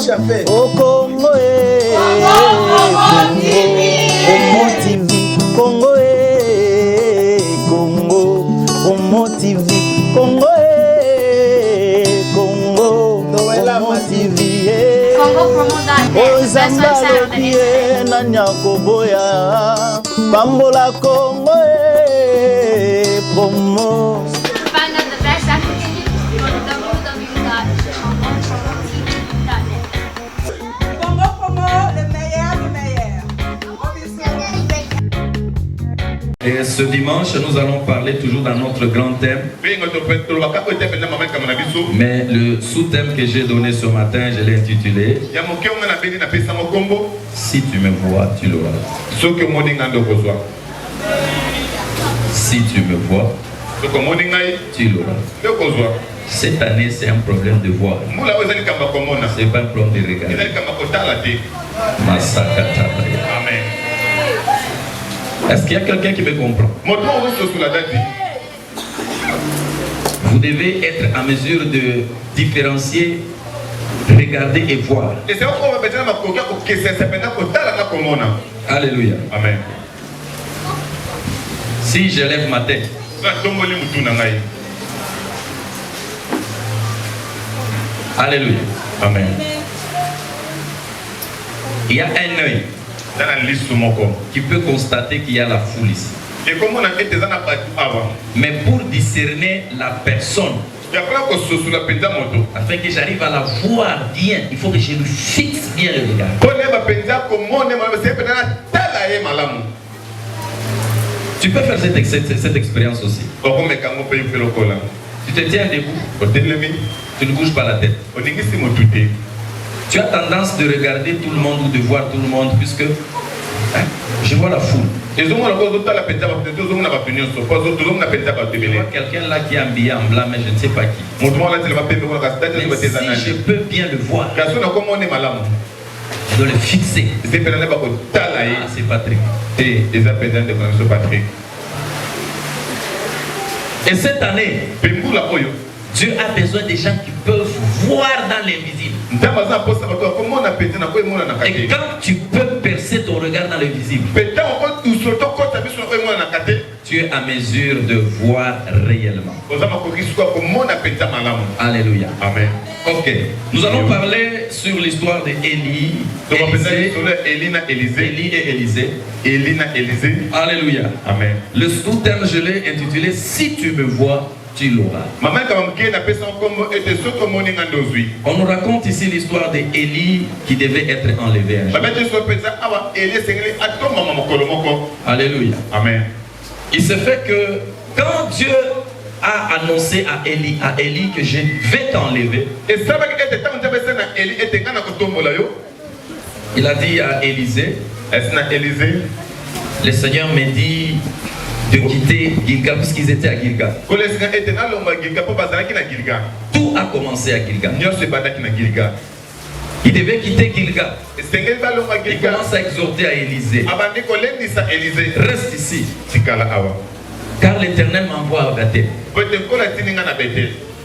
échappé. Au Congo, Congo TV, Congo, Congo, Congo TV, Congo, Congo, Congo TV. Ozambaloki na nyakoboya, Bambola Congo, promo. Et ce dimanche, nous allons parler toujours dans notre grand thème. Mais le sous-thème que j'ai donné ce matin, je l'ai intitulé « Si tu me vois, tu l'auras ». Si tu me vois, tu l'auras. Cette année, c'est un problème de voir. C'est pas un problème de regarder. Amen. Est-ce qu'il y a quelqu'un qui me comprend? Vous devez être en mesure de différencier, regarder et voir. Alléluia. Amen. Si je lève ma tête, alléluia. Amen. Il y a un œil qui peut constater qu'il y a la foule ici. Mais pour discerner la personne, afin que j'arrive à la voir bien, il faut que je lui fixe bien le regard. Tu peux faire cette expérience aussi. Tu te tiens debout, tu ne bouges pas la tête. Tu as tendance de regarder tout le monde ou de voir tout le monde puisque je vois la foule. Je vois quelqu'un là qui est habillé en blanc, mais je ne sais pas qui. Mais si je peux bien le voir, je dois le fixer. Ah, c'est Patrick. Et cette année, Dieu a besoin des gens qui peuvent voir dans l'invisible. Et quand tu peux percer ton regard dans l'invisible, tu es à mesure de voir réellement. Alléluia. Amen. Ok. Nous allons parler sur l'histoire d'Élie, Élie et Élisée. Alléluia. Amen. Le sous-thème, je l'ai intitulé « Si tu me vois, tu l'auras ». On nous raconte ici l'histoire d'Élie qui devait être enlevé. Alléluia. Amen. Il se fait que quand Dieu a annoncé à Élie que je vais t'enlever, il a dit à Élisée, le Seigneur m'a dit de quitter Gilgal puisqu'ils étaient à Gilgal. Tout a commencé à Gilgal. Il devait quitter Gilgal. Il commence à exhorter à Élisée. Reste ici. Car l'Éternel m'envoie à Bethel.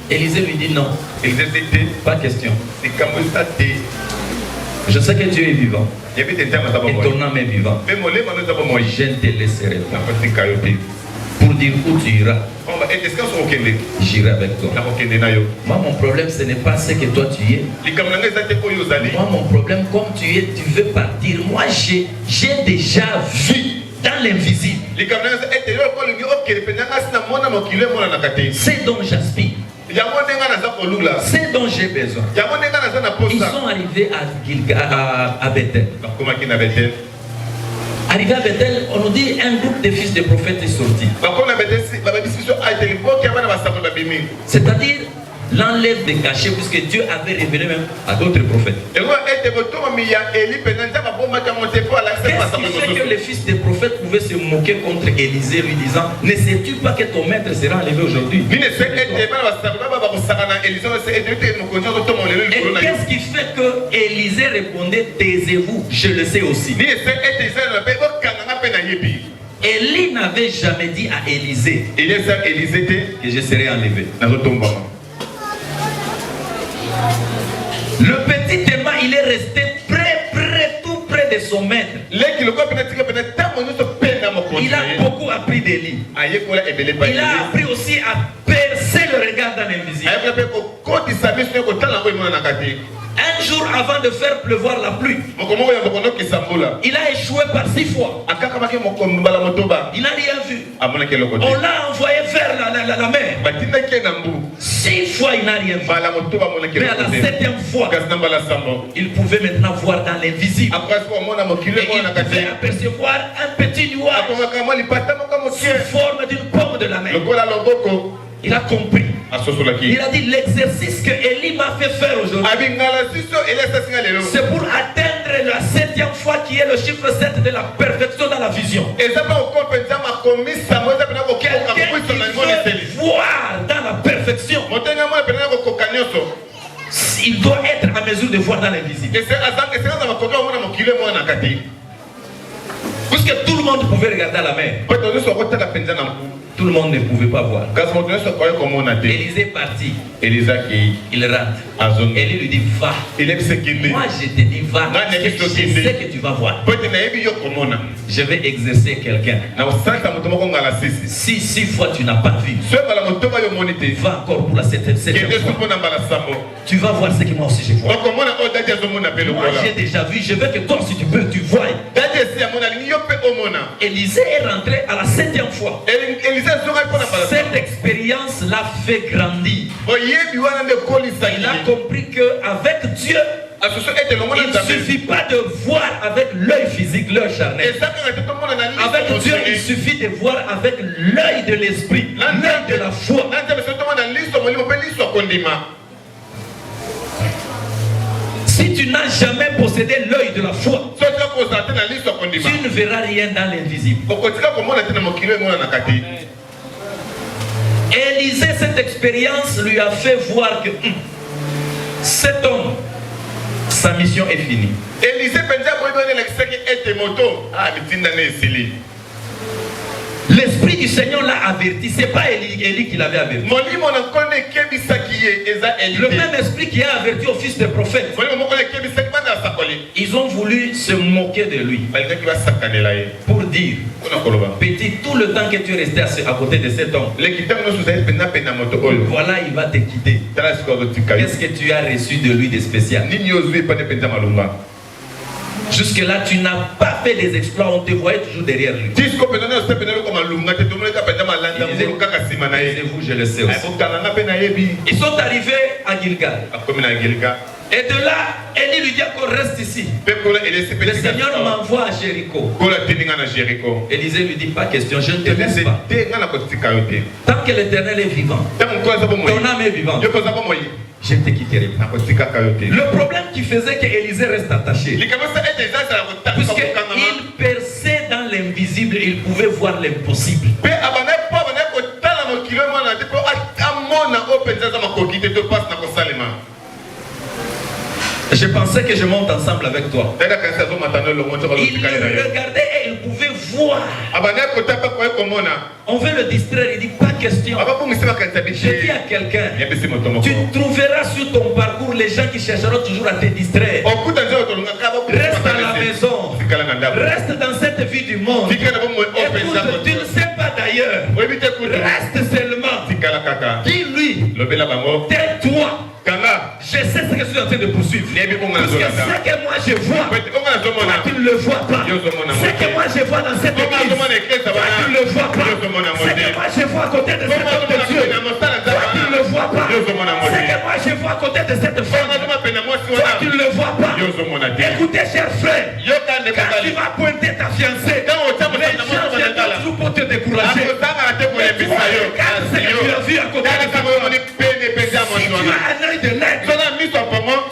Élisée lui dit non. Pas question. Je sais que Dieu est vivant. Et ton âme est vivant. Je ne te laisserai pas. Pour dire où tu iras, j'irai avec toi. Moi, mon problème, ce n'est pas ce que toi tu es. Moi, mon problème, comme tu es, tu veux partir. Moi, j'ai déjà vu dans l'invisible c'est dont j'aspire. C'est dont j'ai besoin. Ils sont arrivés à Bethel. Arrivé à Bethel, on nous dit un groupe de fils de prophètes est sorti. C'est-à-dire l'enlève des cachets, puisque Dieu avait révélé même à d'autres prophètes. Qu'est-ce qui fait que les fils des prophètes pouvaient se moquer contre Élisée, lui disant: ne sais-tu pas que ton maître sera enlevé aujourd'hui? Et qu'est-ce qui fait que Élisée répondait: taisez-vous, je le sais aussi. Élie n'avait jamais dit à Élisée que je serais enlevé. Le petit témoin, il est resté tout près de son maître. Il a beaucoup appris d'Élie. Il a appris aussi à percer le regard dans l'invisible. Un jour avant de faire pleuvoir la pluie, il a échoué par 6 fois. Il n'a rien vu. On l'a envoyé vers la mer. 6 fois il n'a rien vu. Mais à la 7e fois, il pouvait maintenant voir dans l'invisible. Et il pouvait apercevoir un petit nuage sous forme d'une pomme de la mer. Il a compris. Il a dit l'exercice que Élie m'a fait faire aujourd'hui, c'est pour atteindre la 7e fois qui est le chiffre 7 de la perfection dans la vision. Quelqu'un qui veut voir dans la perfection, il doit être à mesure de voir dans l'invisible. Puisque tout le monde pouvait regarder à la mer, tout le monde ne pouvait pas voir. Élisée est parti. Il rate. Élie lui dit va. Moi je te dis va. Je sais que tu vas voir. Je vais exercer quelqu'un. Si 6 fois tu n'as pas vu, va encore pour la 7e fois. Tu vas voir ce que moi aussi je vois. Moi j'ai déjà vu. Je veux que toi si tu peux tu vois. Élisée est rentré à la 7e fois. Cette expérience l'a fait grandir. Il a compris qu'avec Dieu, il ne suffit pas de voir avec l'œil physique, l'œil charnel. Avec Dieu, il suffit de voir avec l'œil de l'esprit, l'œil de la foi. Si tu n'as jamais possédé l'œil de la foi, tu ne verras rien dans l'invisible. Élisée, cette expérience lui a fait voir que cet homme, sa mission est finie. L'Esprit du Seigneur l'a averti. Ce n'est pas Élie qui l'avait averti. Le même esprit qui a averti au fils des prophètes. Ils ont voulu se moquer de lui. Pour dire, petit, tout le temps que tu es resté à côté de cet homme, voilà, il va te quitter. Qu'est-ce que tu as reçu de lui de spécial? Jusque-là, tu n'as pas fait les exploits, on te voyait toujours derrière lui. Disez-vous, je le sais aussi. Ils sont arrivés à Gilgal. Et de là, Élie lui dit qu'on reste ici. Le Seigneur m'envoie à Jéricho. Élisée lui dit pas question, je ne te laisse pas. Tant que l'Éternel est vivant, ton âme est vivante, je ne te quitterai pas. Le problème qui faisait que Élisée reste attaché, puisqu'il perçait dans l'invisible, il pouvait voir l'impossible. Je pensais que je monte ensemble avec toi. Il le regardait et il pouvait voir. On veut le distraire, il dit pas question. Je dis à quelqu'un, tu trouveras sur ton parcours les gens qui chercheront toujours à te distraire. Reste à la maison. Reste dans cette vie du monde. Écoute, tu ne sais pas d'ailleurs. Reste seulement. Dis-lui, tais-toi. Je sais ce que je suis en train de poursuivre. Parce que ce que moi je vois, toi tu ne le vois pas. Ce que moi je vois dans cette église, toi tu ne le vois pas. Ce que moi je vois à côté de cet homme de Dieu, toi tu ne le vois pas. Ce que moi je vois à côté de cette femme, toi tu ne le vois pas. Écoutez chers frères, quand tu vas pointer ta fiancée, les gens viendront toujours pour te décourager. Mais toi regarde ce que tu as vu à côté de ta femme. Si tu as un œil de nègre,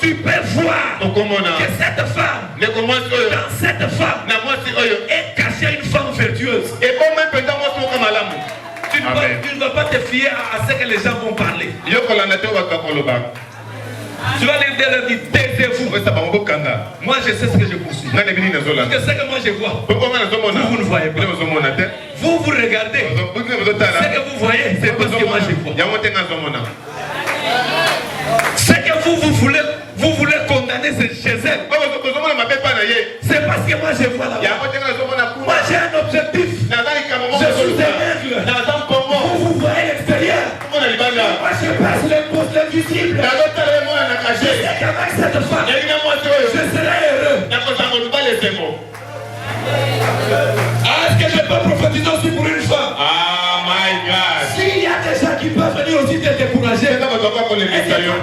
tu peux voir que cette femme, dans cette femme, est cachée une femme vertueuse. Tu ne vas pas te fier à ce que les gens vont parler. Tu vas leur dire, taisez-vous. Moi je sais ce que je poursuis. Parce que ce que moi je vois, vous ne voyez pas. Vous regardez. Ce que vous voyez, c'est parce que moi je vois. Ce que vous voulez condamner ces chez elle. C'est parce que moi je vois là-bas. Moi j'ai un objectif. Je suis un aigle. Vous voyez l'extérieur. Moi je passe les postes invisibles. Je sais qu'avec cette femme, je serai heureux. Est-ce que je peux prophétiser aussi pour une femme? Ah my God. S'il y a des gens qui peuvent venir aussi te décourager, et que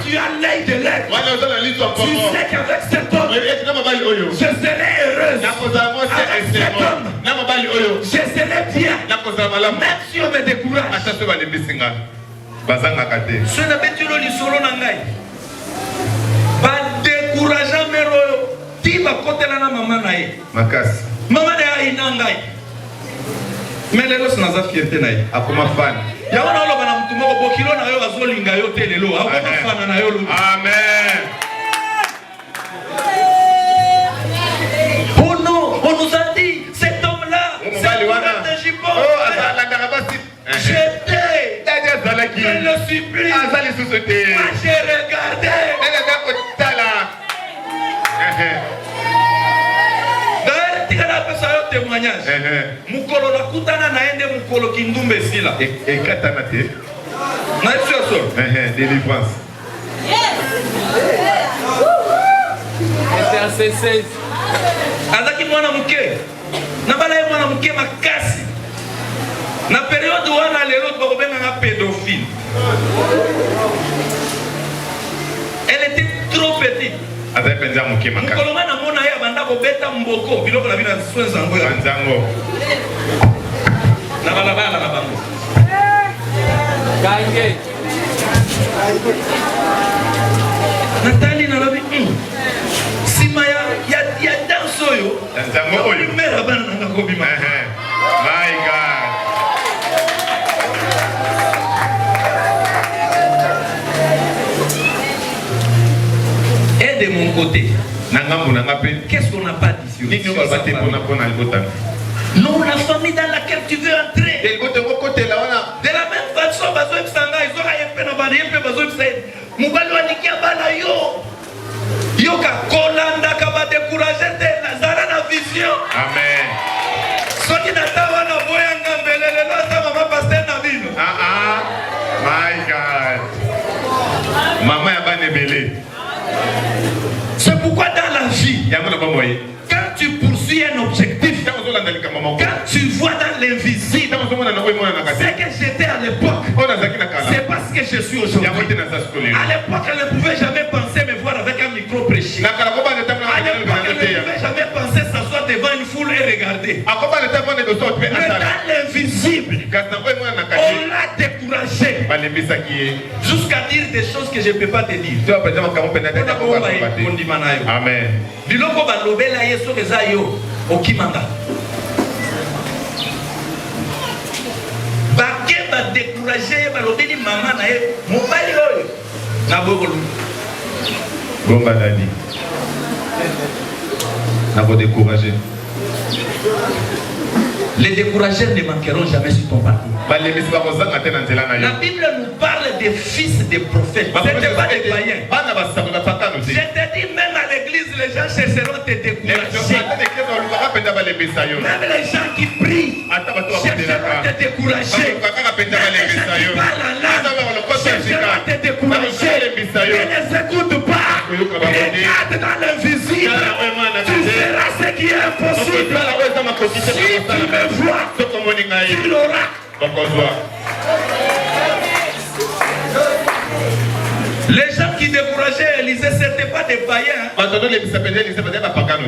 tu as l'œil de l'être, tu sais qu'avec cet homme, je serai heureuse. Avec cet homme, je serai bien. Même si on me décourage. Ce n'est pas tout le solo nangai. Pas décourageant mais tu vas côté la maman naïe. Maman est nangai. Mais les autres n'ont pas fierté naïe. Akuma fan. Ya wana lo bana mtu moko bokilo na yo azolinga yo telelo. Akuma fan na yo. Amen. Oh non, on nous a dit cet homme-là, c'est un jupon. J'étais, je le supplie. Moi j'ai regardé. D'ailleurs, tu as fait un témoignage. Mukolo la kutana na ende mukolo kindumbe sila. Et katanate. Na sûr so. Délivrance. C'était assez 16. Azaki mwana muke. Na bala ye mwana muke makasi. Na période wana lelo bakobenga nga pédophile. Elle était trop petite. Mukoloma na mona ya banda ko beta mboko biloko na bina soins zango ya nzango. Na bala bala na bango. Gange. Nathalie na lobi. Sima ya danso yo. Nzango oyo. Mera bana na ko bima. My God. Et de mon côté, qu'est-ce qu'on n'a pas dit sur ça? Non, la famille dans laquelle tu veux entrer. De la même façon, ils Amen. My God. Maman a pas belé. C'est pourquoi dans la vie, quand tu poursuis un objectif, quand tu vois dans l'invisible, ce que j'étais à l'époque, c'est parce que je suis aujourd'hui. À l'époque, elle ne pouvait jamais penser me voir avec un micro prêché. À l'époque, elle ne pouvait jamais penser s'asseoir devant une foule et regarder. Mais dans l'invisible, on l'a découragé. Jusqu'à dire des choses que je ne peux pas te dire. Amen. Biloko balobela yeso keza yo okimanga. Bake ba décourager balobeli maman na ye mobali oyo na bokolo. Bomba dadi. Na ko décourager. Les découragés ne manqueront jamais sur ton parcours. La Bible nous parle des fils des prophètes. Ce n'était pas des païens. Je te dis, même à l'église, les gens chercheront te décourager. Même les gens qui prient chercheront te décourager. Même les gens qui parlent en langue chercheront te décourager. Ne les écoute pas. Regarde dans l'invisible. Tu verras ce qui est impossible. Si tu me vois, tu l'auras. Les gens qui décourageaient Élisée, ce n'étaient pas des païens.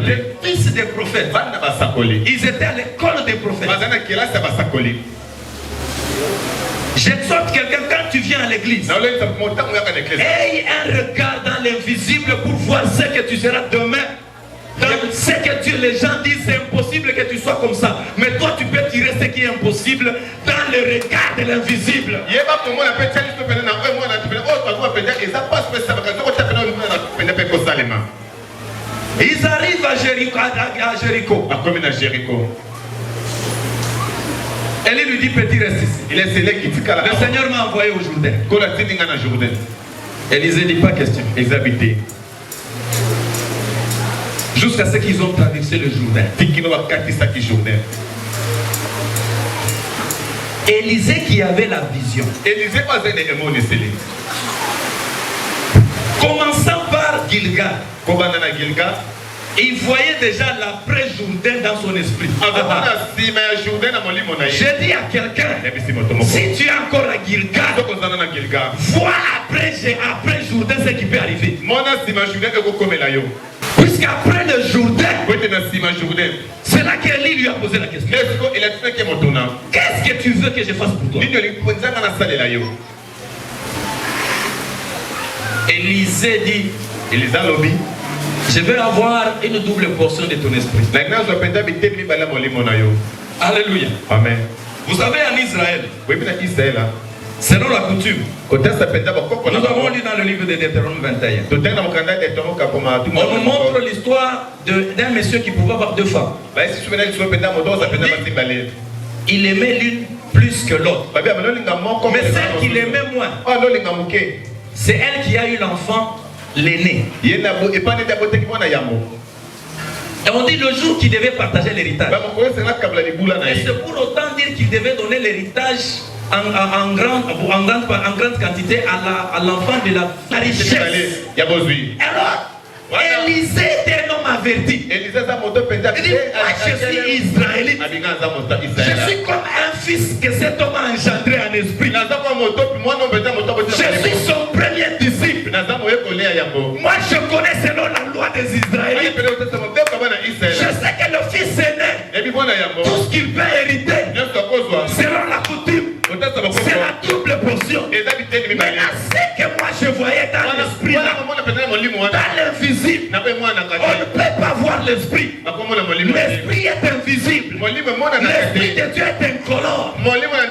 Les fils des prophètes. Ils étaient à l'école des prophètes. J'exhorte quelqu'un, quand tu viens à l'église, aie un regard dans l'invisible pour voir ce que tu seras demain. Dans ce que les gens disent, c'est impossible que tu sois comme ça. Mais toi, tu peux tirer ce qui est impossible dans le regard de l'invisible. Ils arrivent à Jéricho. Élie lui dit, petit, reste ici. Le Seigneur m'a envoyé au Jourdain. Élisée dit, pas question. Jusqu'à ce qu'ils ont traversé le Jourdain. Élisée qui avait la vision. Commençant par Gilgal. Il voyait déjà l'après-Jourdain dans son esprit. J'ai dit à quelqu'un, si tu es encore à Gilgal, vois après Jourdain ce qui peut arriver. Puisqu'après le Jourdain, c'est là qu'Élie lui a posé la question. Qu'est-ce que tu veux que je fasse pour toi? Élisée dit, je vais avoir une double portion de ton esprit. Alléluia. Amen. Vous savez, en Israël, selon la coutume, nous avons lu dans le livre de Deutéronome 21. On nous montre l'histoire d'un monsieur qui pouvait avoir deux femmes. Il aimait l'une plus que l'autre. Mais celle qu'il aimait moins, c'est elle qui a eu l'enfant, l'aîné. Et on dit le jour qu'il devait partager l'héritage. Et c'est pour autant dire qu'il devait donner l'héritage en grande quantité à l'enfant de la richesse. Alors, Élisée était un homme averti. Il dit, moi je suis israélite. Je suis comme un fils que cet homme a engendré en esprit. Je suis son premier disciple. Moi je connais selon la loi des Israélites. Je sais que le fils aîné, tout ce qu'il peut hériter, selon la coutume, c'est la double portion. Mais là, c'est que moi je voyais dans l'esprit, dans l'invisible. On ne peut pas voir l'esprit. L'esprit est invisible. L'esprit de Dieu est incolore.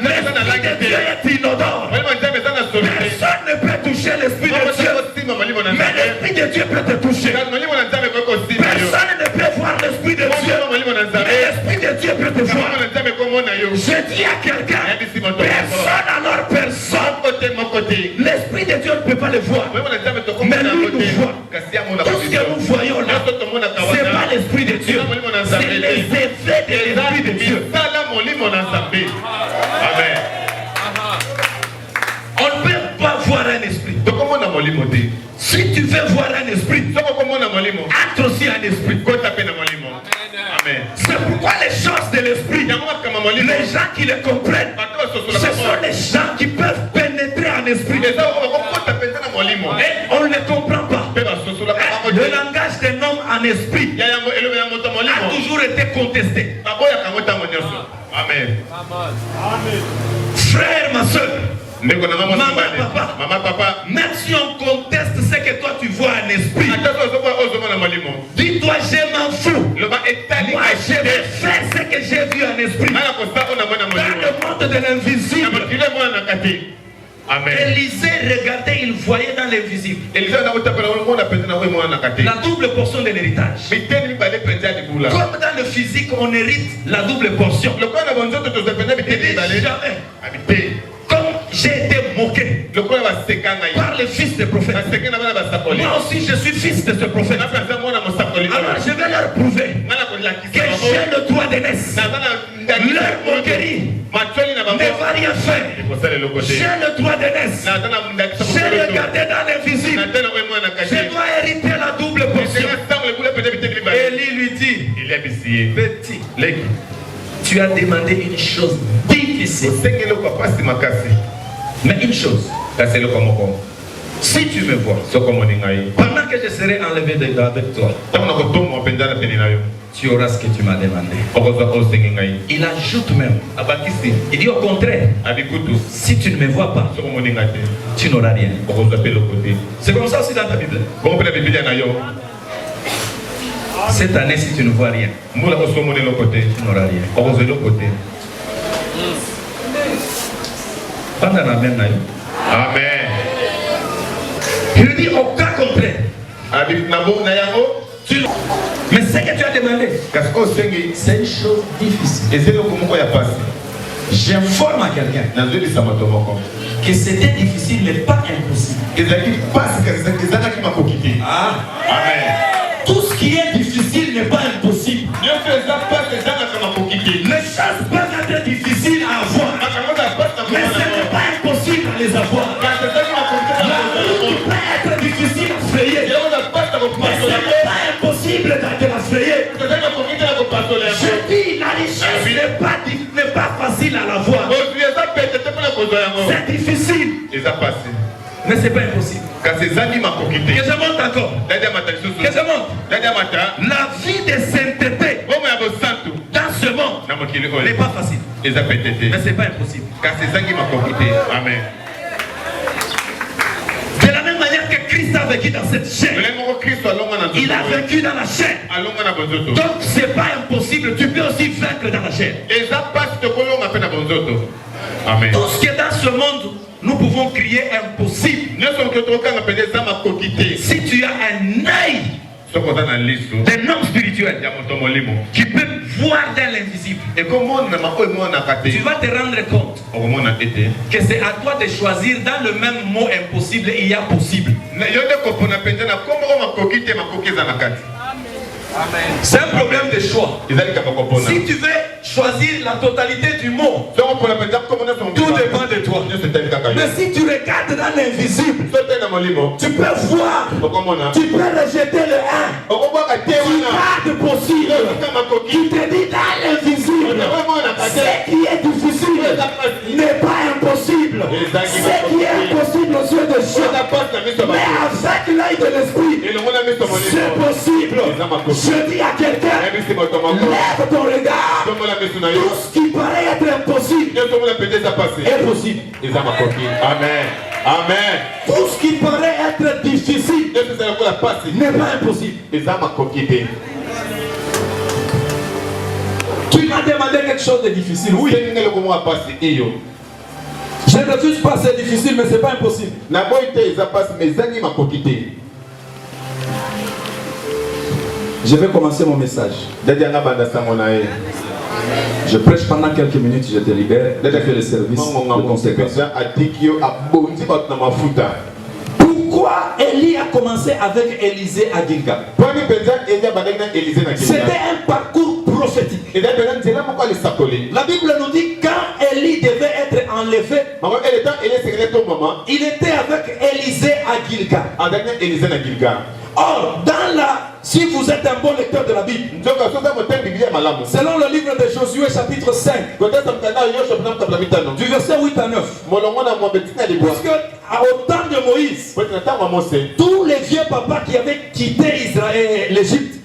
L'esprit de Dieu est inodore. Personne ne peut toucher l'esprit de Dieu. Mais l'esprit de Dieu peut te toucher. Personne ne peut voir l'esprit de Dieu. Mais l'esprit de Dieu peut te voir. Je dis à quelqu'un, personne alors personne. L'esprit de Dieu ne peut pas le voir. Mais lui nous voit. Tout ce que nous voyons là, ce n'est pas l'esprit de Dieu. C'est les effets de l'esprit de Dieu. Amen. On ne peut pas voir un esprit. Si tu veux voir un esprit, entre aussi un esprit. C'est pourquoi les choses de l'esprit, les gens qui les comprennent, ce sont les gens qui peuvent pénétrer en esprit. Et on ne les comprend pas. Le langage d'un homme en esprit a toujours été contesté. Amen. Frère, ma soeur, maman, papa, même si on conteste ce que toi tu vois en esprit, dis-toi, je m'en fous. Moi, je vais faire ce que j'ai vu en esprit. Dans le monde de l'invisible. Amen. Élisée regardait, il voyait dans l'invisible. La double portion de l'héritage. Comme dans le physique, on hérite la double portion. Comme j'ai été moqué par les fils des prophètes, moi aussi je suis fils de ce prophète. Alors je vais leur prouver que j'ai le droit d'aînesse. Leur moquerie ne va rien faire. J'ai le droit d'aînesse. J'ai regardé dans l'invisible. Je dois hériter la double portion. Élie lui dit, petit, tu as demandé une chose difficile. Mais une chose, si tu me vois, pendant que je serai enlevé avec toi, tu auras ce que tu m'as demandé. Il ajoute même, il dit au contraire, si tu ne me vois pas, tu n'auras rien. C'est comme ça aussi dans ta Bible. Cette année, si tu ne vois rien, tu n'auras rien. Amen. Il dit au cas contraire. Mais ce que tu as demandé, c'est une chose difficile. J'informe à quelqu'un que c'était difficile mais pas impossible. Amen. Tout ce qui est difficile les avoir. La route peut être difficile à frayer. Mais ce n'est pas impossible de la frayer. Je dis, la richesse n'est pas facile à l'avoir. C'est difficile. Mais c'est pas impossible. Que je monte encore. Que je monte. La vie de sainteté dans ce monde n'est pas facile. Mais c'est pas impossible. Amen. De la même manière que Christ a vécu dans cette chair, il a vécu dans la chair. Donc c'est pas impossible. Tu peux aussi vaincre dans la chair. Amen. Tout ce qui est dans ce monde, nous pouvons crier impossible. Si tu as un œil d'un homme spirituel qui peut voir dans l'invisible, tu vas te rendre compte que c'est à toi de choisir. Dans le même mot impossible, il y a possible. C'est un problème de choix. Si tu veux choisir la totalité du mot, tout dépend de toi. Mais si tu regardes dans l'invisible, tu peux voir, tu peux rejeter le 1. Tu gardes possible. Tu te dis dans l'invisible, ce qui est difficile n'est pas impossible. Ce qui est impossible aux yeux de Dieu, mais avec l'œil de l'esprit, c'est possible. Je dis à quelqu'un, lève ton regard. Tout ce qui paraît être impossible est possible. Amen. Amen. Tout ce qui paraît être difficile n'est pas impossible. Tu m'as demandé quelque chose de difficile, oui. Je ne refuse pas, c'est difficile, mais c'est pas impossible. Je vais commencer mon message. Je prêche pendant quelques minutes, je te libère. Je fais le service de conséquence. Pourquoi Élie a commencé avec Élisée à Gilgal? C'était un parcours prophétique. La Bible nous dit quand Élie devait être enlevé, il était avec Élisée à Gilgal. Or, si vous êtes un bon lecteur de la Bible, selon le livre de Josué chapitre 5, du verset 8 à 9, parce que au temps de Moïse, tous les vieux papas qui avaient quitté Israël, l'Égypte,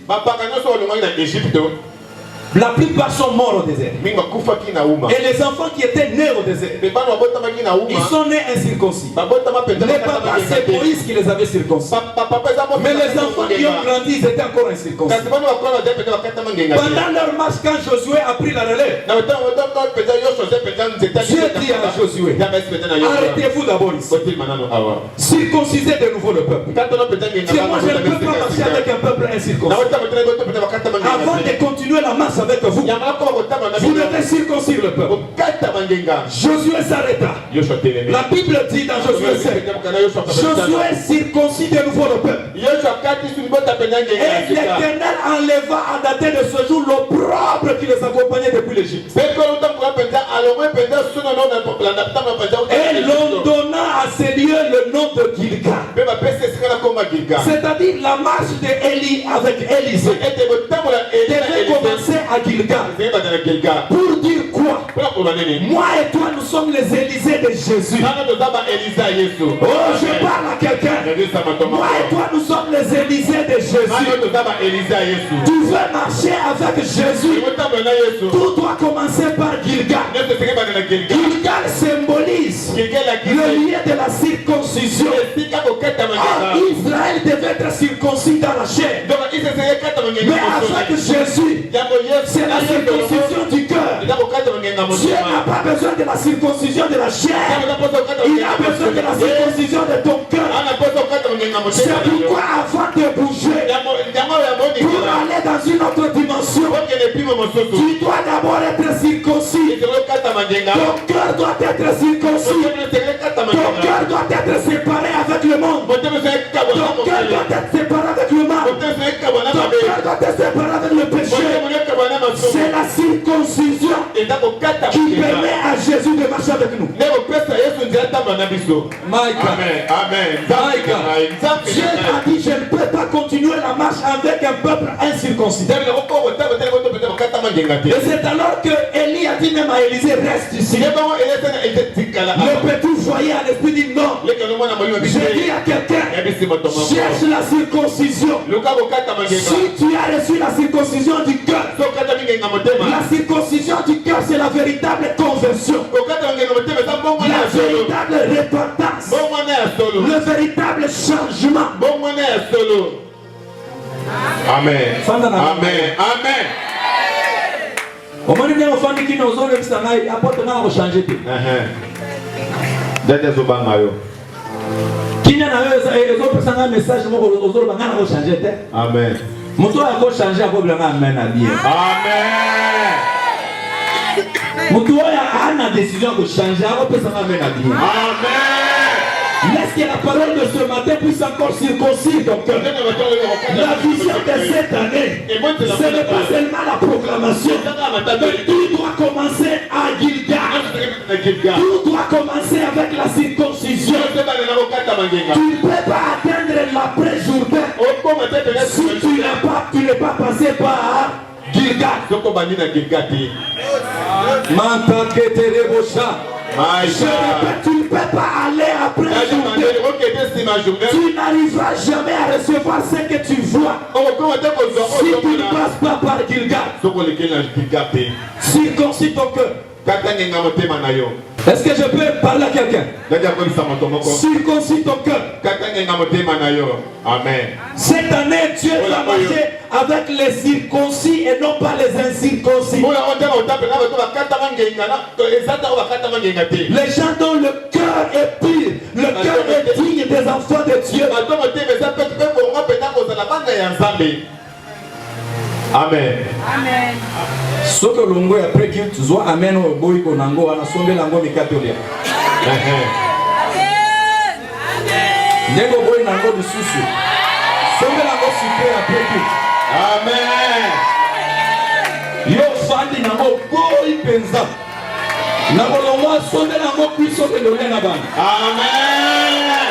la plupart sont morts au désert. Et les enfants qui étaient nés au désert, ils sont nés incirconcis. Les papas, c'est Moïse qui les avait circoncis. Mais les enfants qui ont grandi, ils étaient encore incirconcis. Pendant leur marche, quand Josué a pris la relève, Dieu dit à Josué, arrêtez-vous d'abord ici. Circoncisez de nouveau le peuple. Moi, je ne peux pas marcher avec un peuple incirconcis. Avant de continuer la marche avec vous, vous devez circoncire le peuple. Josué s'arrêta. La Bible dit dans Josué 7, Josué circoncis de nouveau le peuple. Et l'Éternel enleva à dater de ce jour l'opprobre qui les accompagnait depuis l'Égypte. Et l'on donna à ces lieux le nom de Gilgal. C'est-à-dire la marche d'Élie avec Élisée devait commencer à Gilgal. Pour dire quoi? Moi et toi, nous sommes les Élysées de Jésus. Oh, je parle à quelqu'un. Moi et toi, nous sommes les Élysées de Jésus. Tu veux marcher avec Jésus, tout doit commencer par Gilgal. Gilgal symbolise le lieu de la circoncision. Israël devait être circoncis dans la chair. Mais avec Jésus, c'est la circoncision du cœur. Dieu n'a pas besoin de la circoncision de la chair. Il a besoin de la circoncision de ton cœur. C'est pourquoi avant de bouger, pour aller dans une autre dimension, tu dois d'abord être circoncis. Ton cœur doit être circoncis. Ton cœur doit être séparé avec le monde. Ton cœur doit être séparé avec le mal. Ton cœur doit être séparé avec le péché. C'est la circoncision qui permet à Jésus de marcher avec nous. Dieu a dit, je ne peux pas continuer la marche avec un peuple incirconcis. Et c'est alors que Élie a dit même à Élisée, reste ici. Le petit voyait à l'esprit dit non. Je dis à quelqu'un, cherche la circoncision. Si tu as reçu la circoncision du cœur, la circoncision du cœur c'est la véritable conversion, la véritable repentance, le véritable changement. Amen. Amen. Amen. Au moment où on fait qui nous a ça n'a apporté n'a pas changé. Qui n'a eu autres personnes un message aux autres n'a pas changé. Amen. Mon tour a changé à problème amen à dire. Amen. Mon tour a une décision de changer à personne amen à dire. Amen. Laisse que la parole de ce matin puisse encore circoncire ton cœur. La vision de cette année, ce n'est pas seulement la proclamation. Tout doit commencer à Gilgal. Tout doit commencer avec la circoncision. Tu ne peux pas atteindre l'après-Jourdain si tu n'es pas passé par Gilgal. Tu ne peux pas aller après Jourdain. Tu n'arriveras jamais à recevoir ce que tu vois si tu ne passes pas par Gilgal. Circoncis ton cœur. Est-ce que je peux parler à quelqu'un? Circoncis ton cœur. Amen. Cette année, Dieu va marcher avec les circoncis et non pas les incirconcis. Les gens dont le cœur est pur, le cœur est digne des enfants de Dieu. Amen. Amen. Ce que l'on voit après qu'il soit amen au boy qu'on a ngoa na sombe lango mikatolia. Nego boy nango de susu. Sombe lango super après qu'il. Amen. Yo fandi nango boy penza. Nango longo sombe lango puissant de l'olé na ban. Amen.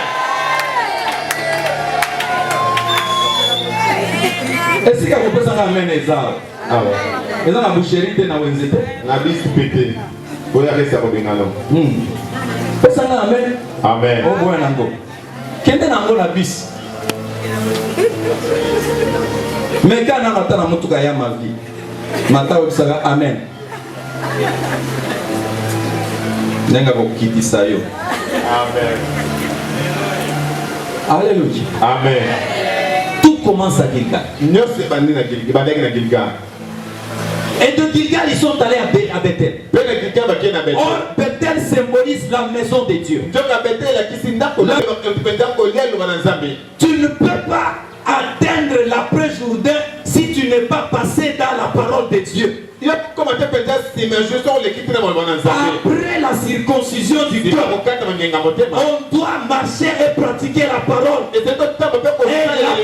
Est-ce que vous pouvez amener ça? Ah ouais. Et dans la boucherie, tu as un la bise pété. Vous avez ça au Bengalo. Amen. Amen. Au moins, Nango. Quel est la bise? Mais quand on attend la moutouaya ma vie, Mata Oxaga, Amen. Nenga Bokiti Sayo. Amen. Alléluia. Amen. Tout commence à Gilgal. Et de Gilgal, ils sont allés à Bethel. Or, Bethel symbolise la maison de Dieu. Tu ne peux pas atteindre l'après-Jourdain si tu n'es pas passé dans la parole de Dieu. Après la circoncision du cœur, on doit marcher et pratiquer la parole. Et la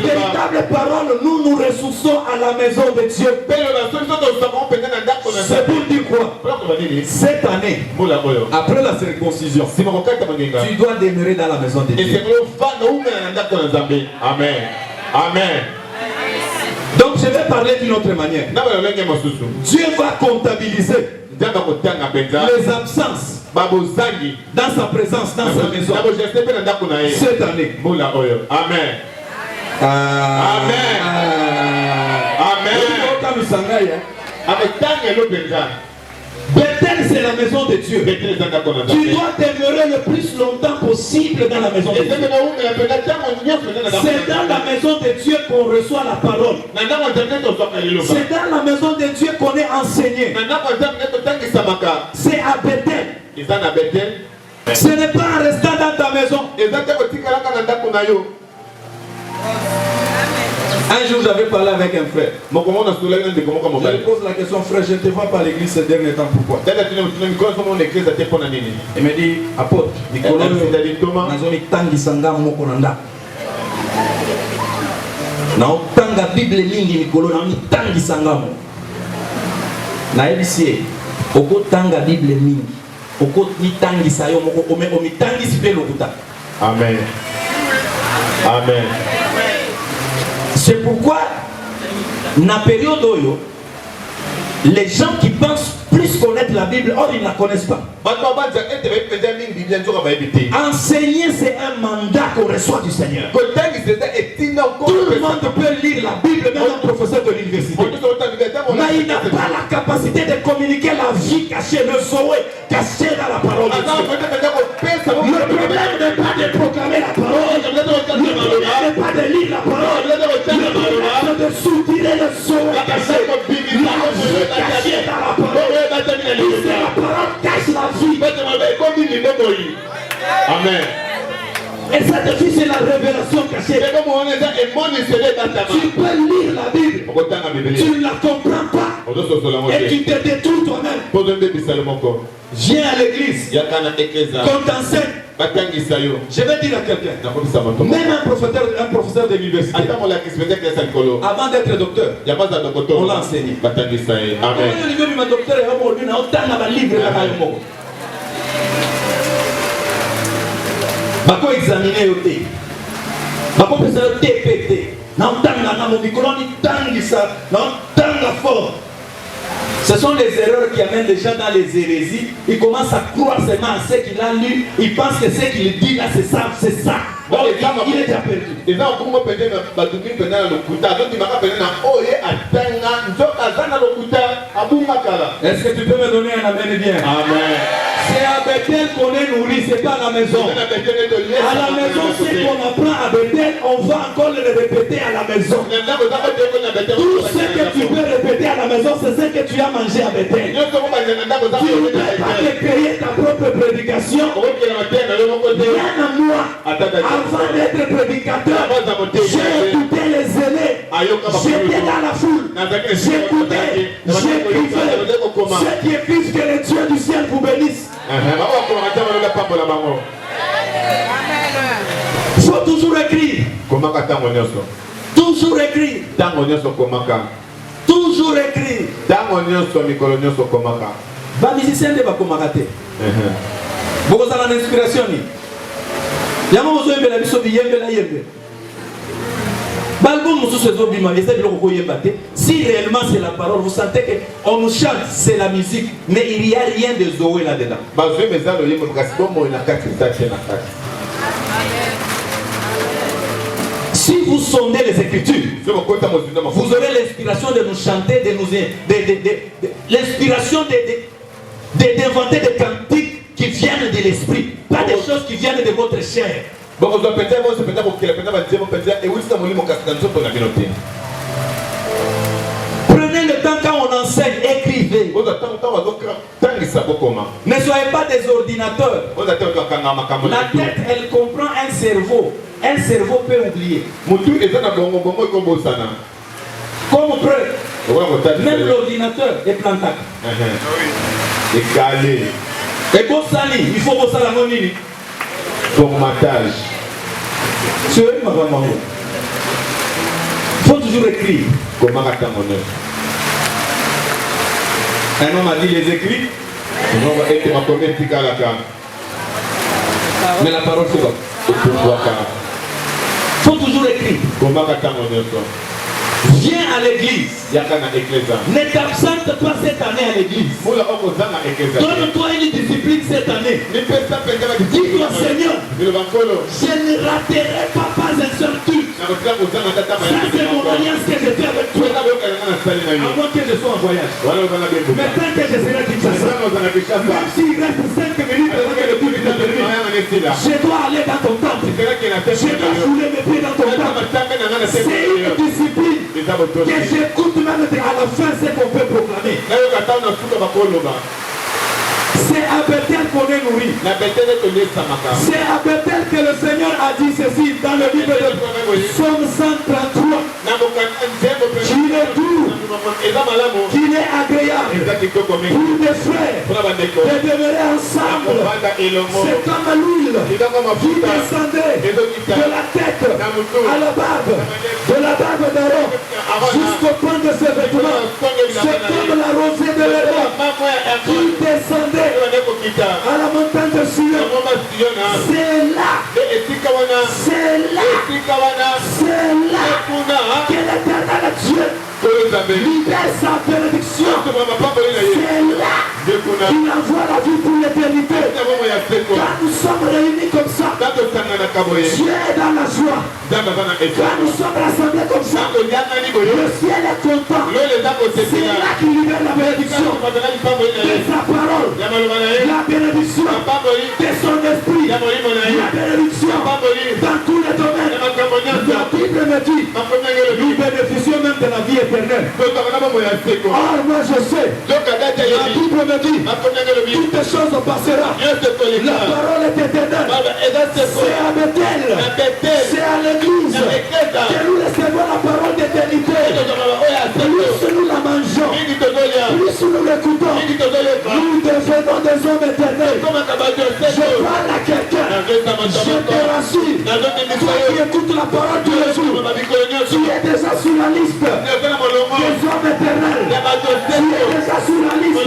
véritable parole, nous ressourçons à la maison de Dieu. C'est pour dire quoi? Cette année, après la circoncision, tu dois demeurer dans la maison de Dieu. Amen. Amen. Donc je vais parler d'une autre manière. Dieu va comptabiliser les absences dans sa présence, dans sa maison cette année. Amen. Amen. Amen. Bethel, c'est la maison de Dieu. Tu dois demeurer le plus longtemps possible dans la maison de Dieu. C'est dans la maison de Dieu qu'on reçoit la parole. C'est dans la maison de Dieu qu'on est enseigné. C'est à Bethel. Ce n'est pas en restant dans ta maison. Un jour, j'avais parlé avec un frère. Je lui pose la question, frère, je ne te vois pas à l'église ces derniers temps, pourquoi? Il me dit, apôtre, Nicolas, na otanga Bible mingi mikolo na mitangisa ngamo. Na ebisie, okotanga Bible mingi. Amen. Amen. C'est pourquoi, dans la période où les gens qui pensent plus connaître la Bible, or ils ne la connaissent pas. Enseigner, c'est un mandat qu'on reçoit du Seigneur. Tout le monde peut lire la Bible, même un professeur de l'université. Mais il n'a pas la capacité de communiquer la vie cachée, le Zoé caché dans la parole de Dieu. Le problème n'est pas de proclamer la parole, le problème n'est pas de lire la parole, le problème est de soutirer le Zoé caché, la vie cachée dans la parole. La parole cache la vie. Amen. Et cette vie, c'est la révélation cachée. Tu peux lire la Bible, tu ne la comprends pas, et tu te détruis toi-même. Viens à l'église, qu'on t'enseigne. Je vais dire à quelqu'un, même un professeur de l'université, avant d'être docteur, on l'a enseigné. Amen. Bako examiner au thé. Bako pesa au TPT. Na utanga na mobikoloni tangi ça, na utanga fort. Ce sont les erreurs qui amènent les gens dans les hérésies. Ils commencent à croire seulement à ce qu'il a lu. Ils pensent que ce qu'il dit là c'est ça, c'est ça. Bon, il est déjà perdu. Est-ce que tu peux me donner un amen bien? Amen. C'est à Bethel qu'on est nourri, c'est pas à la maison. À la maison, c'est qu'on apprend à Bethel, on va encore le répéter à la maison. Tout ce que tu peux répéter à la maison, c'est ce que tu as mangé à Bethel. Tu ne peux pas te créer ta propre prédication. Bien à moi, avant d'être prédicateur, j'ai écouté les aînés. J'étais dans la foule. J'écoutais, j'écrivais. Ceux qui écrivent que les dieux du ciel vous bénissent. Il faut toujours écrire. Toujours écrire. Toujours écrire. Va musicien de Bakomakate. Vous avez l'inspiration. Si réellement c'est la parole, vous sentez qu'on nous chante, c'est la musique, mais il n'y a rien de Zoé là-dedans. Si vous sondez les Écritures, vous aurez l'inspiration de nous chanter, l'inspiration d'inventer des cantiques qui viennent de l'esprit, pas des choses qui viennent de votre chair. Prenez le temps quand on enseigne, écrivez. Ne soyez pas des ordinateurs. La tête, elle comprend un cerveau. Un cerveau peut oublier. Comme on peut. Même l'ordinateur est plantable. Et bon sali, il faut bon salamoni. Formatage. Il faut toujours écrire. Un homme a dit les écrits. Mais la parole c'est quoi? Il faut toujours écrire. Viens à l'église. Ne t'absente pas cette année à l'église. Donne-toi une discipline cette année. Dis-toi Seigneur, je ne raterai pas un seul culte. Ça c'est mon alliance que je fais avec toi. Avant que je sois en voyage. Mais tant que je serai Kinshasa, même s'il reste 5 minutes avant que le culte soit terminé, je dois aller dans ton temple. Je dois fouler mes pieds dans ton temple. C'est une discipline que j'écoute même à la fin ce qu'on peut proclamer. C'est à Bethel qu'on est nourri. C'est à Bethel que le Seigneur a dit ceci dans le livre de Psaume 133. Qu'il est doux, qu'il est agréable pour mes frères de demeurer ensemble. C'est comme l'huile qui descendait de la tête à la barbe, de la barbe d'Aaron jusqu'au point de ses vêtements. C'est comme la rosée de l'Héron qui descendait à libère sa bénédiction. C'est là qu'il envoie la vie pour l'éternité. Quand nous sommes réunis comme ça, Dieu est dans la joie. Quand nous sommes rassemblés comme ça, le ciel est content. C'est là qu'il libère la bénédiction de sa parole, la bénédiction de son esprit, la bénédiction dans tous les domaines. La Bible me dit, nous bénéficions même de la vie éternelle. Or moi je sais, la Bible me dit, toutes les choses passeront. La parole est éternelle. C'est à Bethel, c'est à l'église que nous recevons la parole d'éternité. Plus nous la mangeons, plus nous l'écoutons, nous devenons des hommes éternels. Je parle à quelqu'un, je te rassure, toi qui écoutes la parole tous les jours, tu es déjà sur la liste des hommes éternels. Tu es déjà sur la liste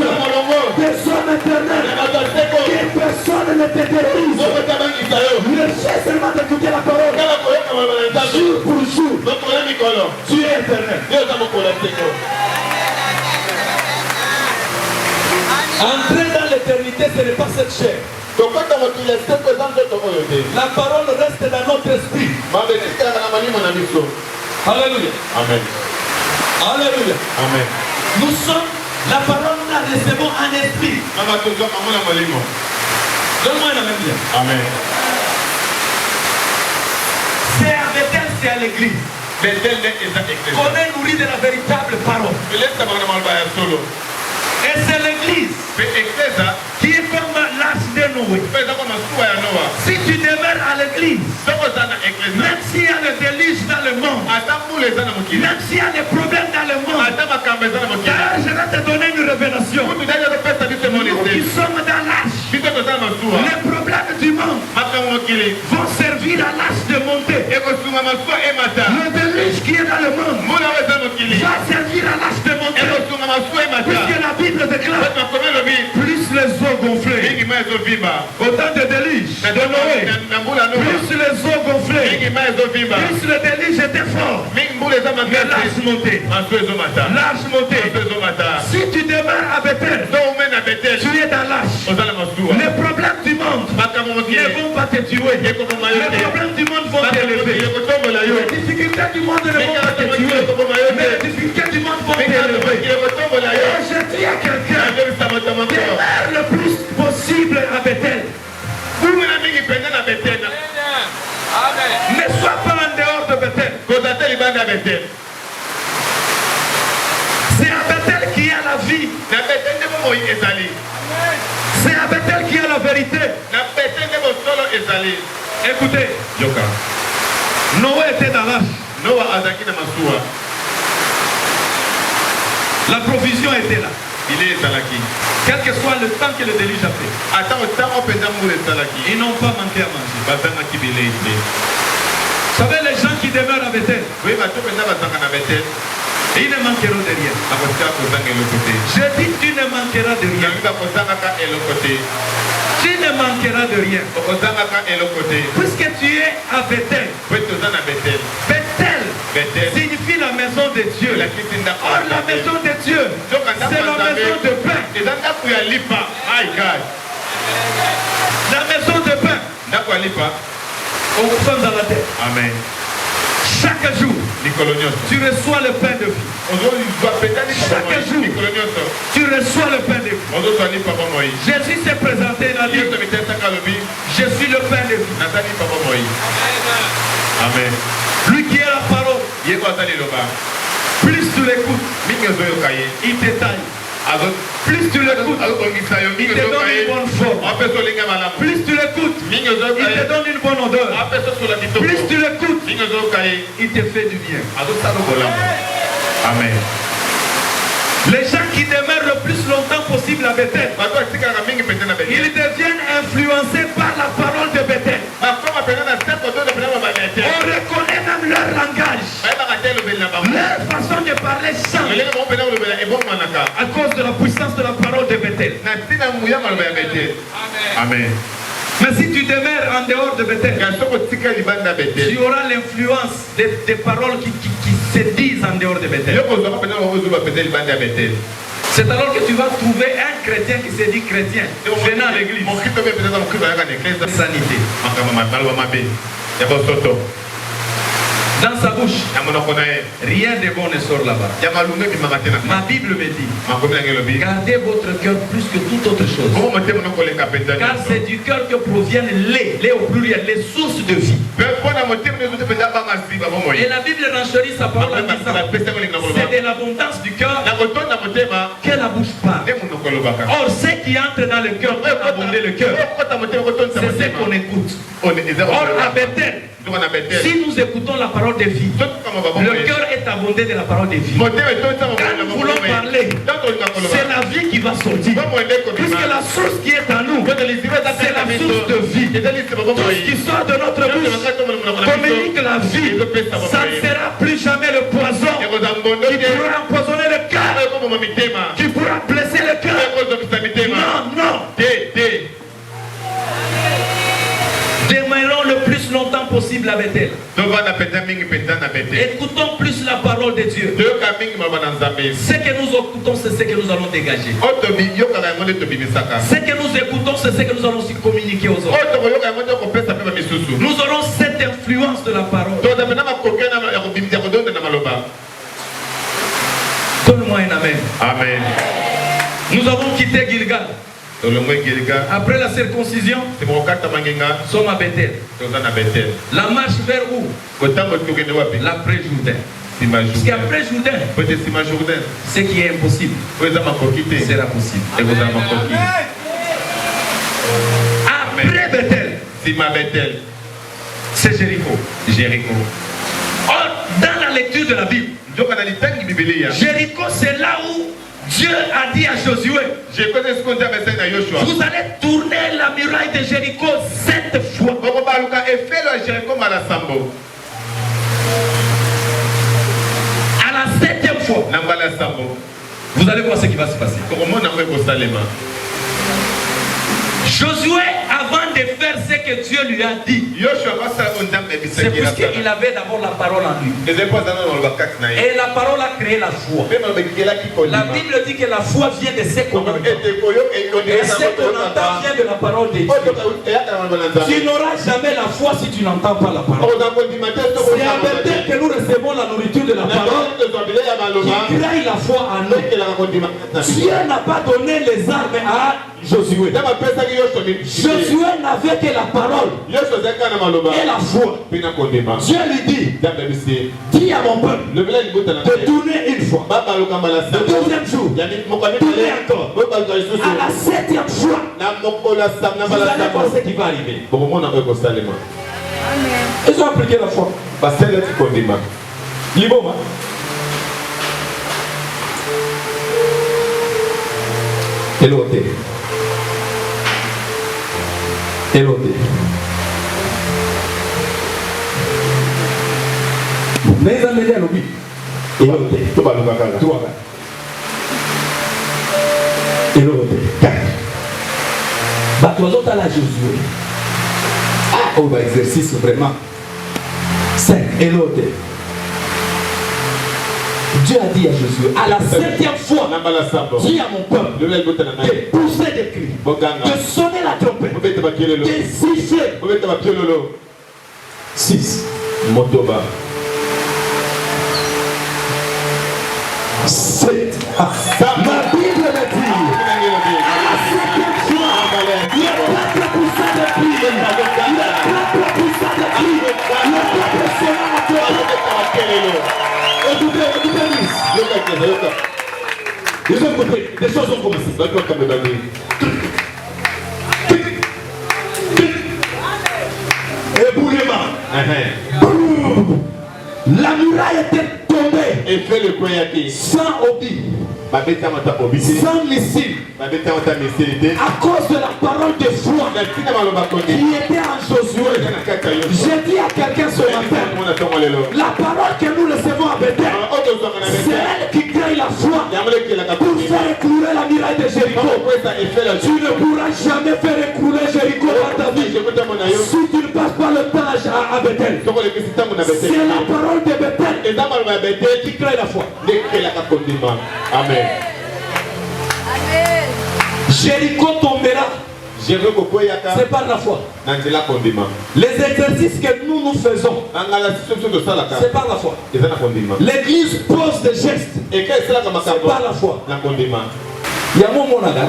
des hommes éternels. Que personne ne te détruise. Le fait seulement d'écouter la parole jour pour jour. Tu es éternel. Entrer dans l'éternité, ce n'est pas cette chair. La parole reste dans notre esprit. Alléluia. Amen. Alléluia. Amen. Nous sommes, la parole, nous la recevons en esprit. Donne-moi la même bien. Amen. C'est à Bethel, c'est à l'église. On est nourri de la véritable parole. Et c'est l'église qui est comme l'âge de Noé. Si tu demeures à l'église, même s'il y a le déluge dans le monde, même s'il y a des problèmes dans le monde, d'ailleurs je vais te donner une révélation. Nous qui sommes dans l'âge, les problèmes du monde vont servir à l'âge de monter. Le déluge qui est dans le monde va servir à l'âge de monter. Puisque la Bible déclare, plus les eaux gonflées, au temps de déluge de Noé, plus les eaux gonflées, plus le déluge était fort, mais l'âge montait. L'âge montait. Si tu demeures à Bethel, tu es dans l'âge. Les problèmes du monde ne vont pas te tuer. Les problèmes du monde vont t'élever. Les difficultés du monde ne vont pas te tuer. Mais les difficultés du monde vont t'élever. Je dis à quelqu'un, demeure le plus possible à Bethel. Ne sois pas en dehors de Bethel. C'est à Bethel qu'il y a la vie. C'est à Bethel qu'il y a la vérité. Écoutez, Noé était dans l'âge. La provision était là. Quel que soit le temps que le déluge a fait, ils n'ont pas manqué à manger. Vous savez, les gens qui demeurent à Bethel, ils ne manqueront de rien. Je dis, tu ne manqueras de rien. Tu ne manqueras de rien. Puisque tu es à Bethel. Bethel signifie la maison de Dieu. Or, la maison de Dieu, c'est la maison de pain. La maison de pain. On sommes dans la terre. Amen. Chaque jour, tu reçois le pain de vie. Chaque jour, tu reçois le pain de vie. Jésus s'est présenté, il a dit, je suis le pain de vie. Amen. Lui qui est la parole, plus tu l'écoutes, il te taille. Plus tu l'écoutes, il te donne une bonne forme. Plus tu l'écoutes, il te donne une bonne odeur. Plus tu l'écoutes, il te fait du bien. Amen. Les gens qui demeurent le plus longtemps possible à Bethel, ils deviennent influencés par la parole de Bethel. On reconnaît même leur langage. Leur façon de parler change à cause de la puissance de la parole de Bethel. Amen. Mais si tu demeures en dehors de Bethel, tu auras l'influence des paroles qui se disent en dehors de Bethel. C'est alors que tu vas trouver un chrétien qui se dit chrétien venant à l'église. Sanité. Dans sa bouche, rien de bon ne sort là-bas. Ma Bible me dit, gardez votre cœur plus que toute autre chose. Car c'est du cœur que proviennent les au pluriel, les sources de vie. Et la Bible renchérit sa parole en disant, c'est de l'abondance du cœur que la bouche parle. Or, ce qui entre dans le cœur peut abonder le cœur. C'est ce qu'on écoute. Or, à Bethel, si nous écoutons la parole de vie, le cœur est abondé de la parole de vie. Quand nous voulons parler, c'est la vie qui va sortir. Puisque la source qui est en nous, c'est la source de vie. Tout ce qui sort de notre bouche communique la vie. Ça ne sera plus jamais le poison qui pourra empoisonner le cœur, qui pourra blesser le cœur. Non, non. Demeurons le plus longtemps possible à Bethel. Écoutons plus la parole de Dieu. Ce que nous écoutons, c'est ce que nous allons dégager. Ce que nous écoutons, c'est ce que nous allons aussi communiquer aux autres. Nous aurons cette influence de la parole. Donne-moi un amen. Amen. Nous avons quitté Gilgal. Après la circoncision, nous sommes à Bethel. La marche vers où? L'après-Jourdain. Parce qu'après Jourdain, ce qui est impossible sera possible. Après Bethel, c'est Jéricho. Or, dans la lecture de la Bible, Jéricho, c'est là où Dieu a dit à Josué, vous allez tourner la muraille de Jéricho 7 fois. À la 7e fois, vous allez voir ce qui va se passer. Josué, avant de faire ce que Dieu lui a dit, c'est parce qu'il avait d'abord la parole en lui. Et la parole a créé la foi. La Bible dit que la foi vient de ce qu'on entend. Et ce qu'on entend vient de la parole de Dieu. Tu n'auras jamais la foi si tu n'entends pas la parole. C'est à Bethel que nous recevons la nourriture de la parole qui crée la foi en nous. Dieu n'a pas donné les armes à Josué. Josué n'avait que la parole et la foi. Dieu lui dit, dis à mon peuple de tourner une fois. Le deuxième jour, tourner encore. À la 7e fois, vous allez voir ce qui va arriver. Ils ont appliqué la foi. Liboma. Elote. Mais ça m'aide à l'oubli. Bah, toi autres à la Josué. Ah, oh, bah, exercice vraiment. 5. Elote. Dieu a dit à Josué, à la 7e fois, dis à mon peuple de pousser des cris, de sonner la trompette, de siffler. 6. Motoba. 7. Ma Bible me dit, à la 7e fois, le peuple poussa des cris, le peuple poussa des cris, le peuple sonna la trompette. Écoutez, les autres côtés, les choses ont commencé. Éboulement. La muraille était tombée. Et fait le point sans obis. Sans missile. À cause de la parole de foi qui était en Josué. J'ai dit à quelqu'un ce matin, la parole que nous recevons à Bethel, c'est elle qui crée la foi pour faire écrouler la muraille de Jéricho. Tu ne pourras jamais faire écrouler Jéricho dans ta vie. Si tu ne passes pas le temps à Bethel, c'est la parole de Bethel qui crée la foi. Amen. Jéricho tombera. C'est par la foi. Les exercices que nous faisons, c'est par la foi. L'église pose des gestes, c'est par la foi. Il y a un moment là,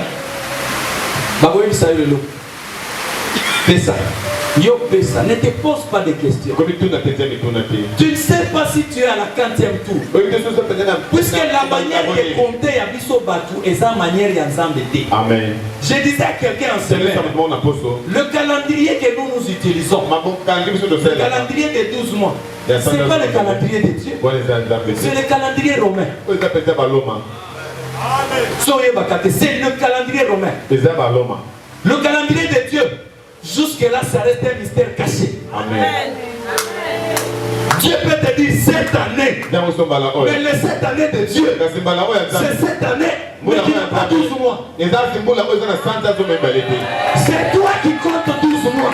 Yo Pesa, ne te pose pas de questions. Tu ne sais pas si tu es à la 40e tour. Puisque la manière de compter à Bisso Batou est la manière de Amen. Je disais à quelqu'un en semaine, le calendrier que nous utilisons, le calendrier de 12 mois, ce n'est pas le calendrier de Dieu, c'est le calendrier romain. C'est le calendrier romain. Le calendrier de Dieu, jusque-là, ça reste un mystère caché. Amen. Dieu peut te dire cette année, mais les 7 années de Dieu, c'est cette année, mais qui n'a pas 12 mois. C'est toi qui comptes 12 mois.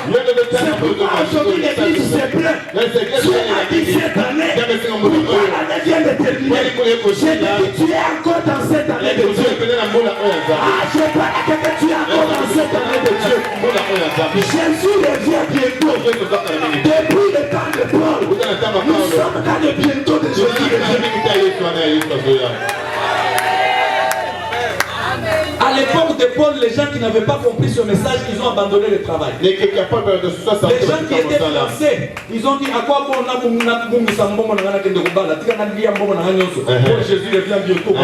C'est pourquoi aujourd'hui l'église se plaint. Dieu a dit cette année, pourquoi l'année vient de terminer. Je te dis, tu es encore dans cette année de Dieu. Ah, je parle que tu es encore dans cette année de Dieu. Jésus revient bientôt. Depuis le temps de Paul, nous sommes dans le bientôt de Jésus. À l'époque de Paul, les gens qui n'avaient pas compris ce message, ils ont abandonné le travail. Les gens qui étaient financés, ils ont dit à quoi bon Jésus revient bientôt.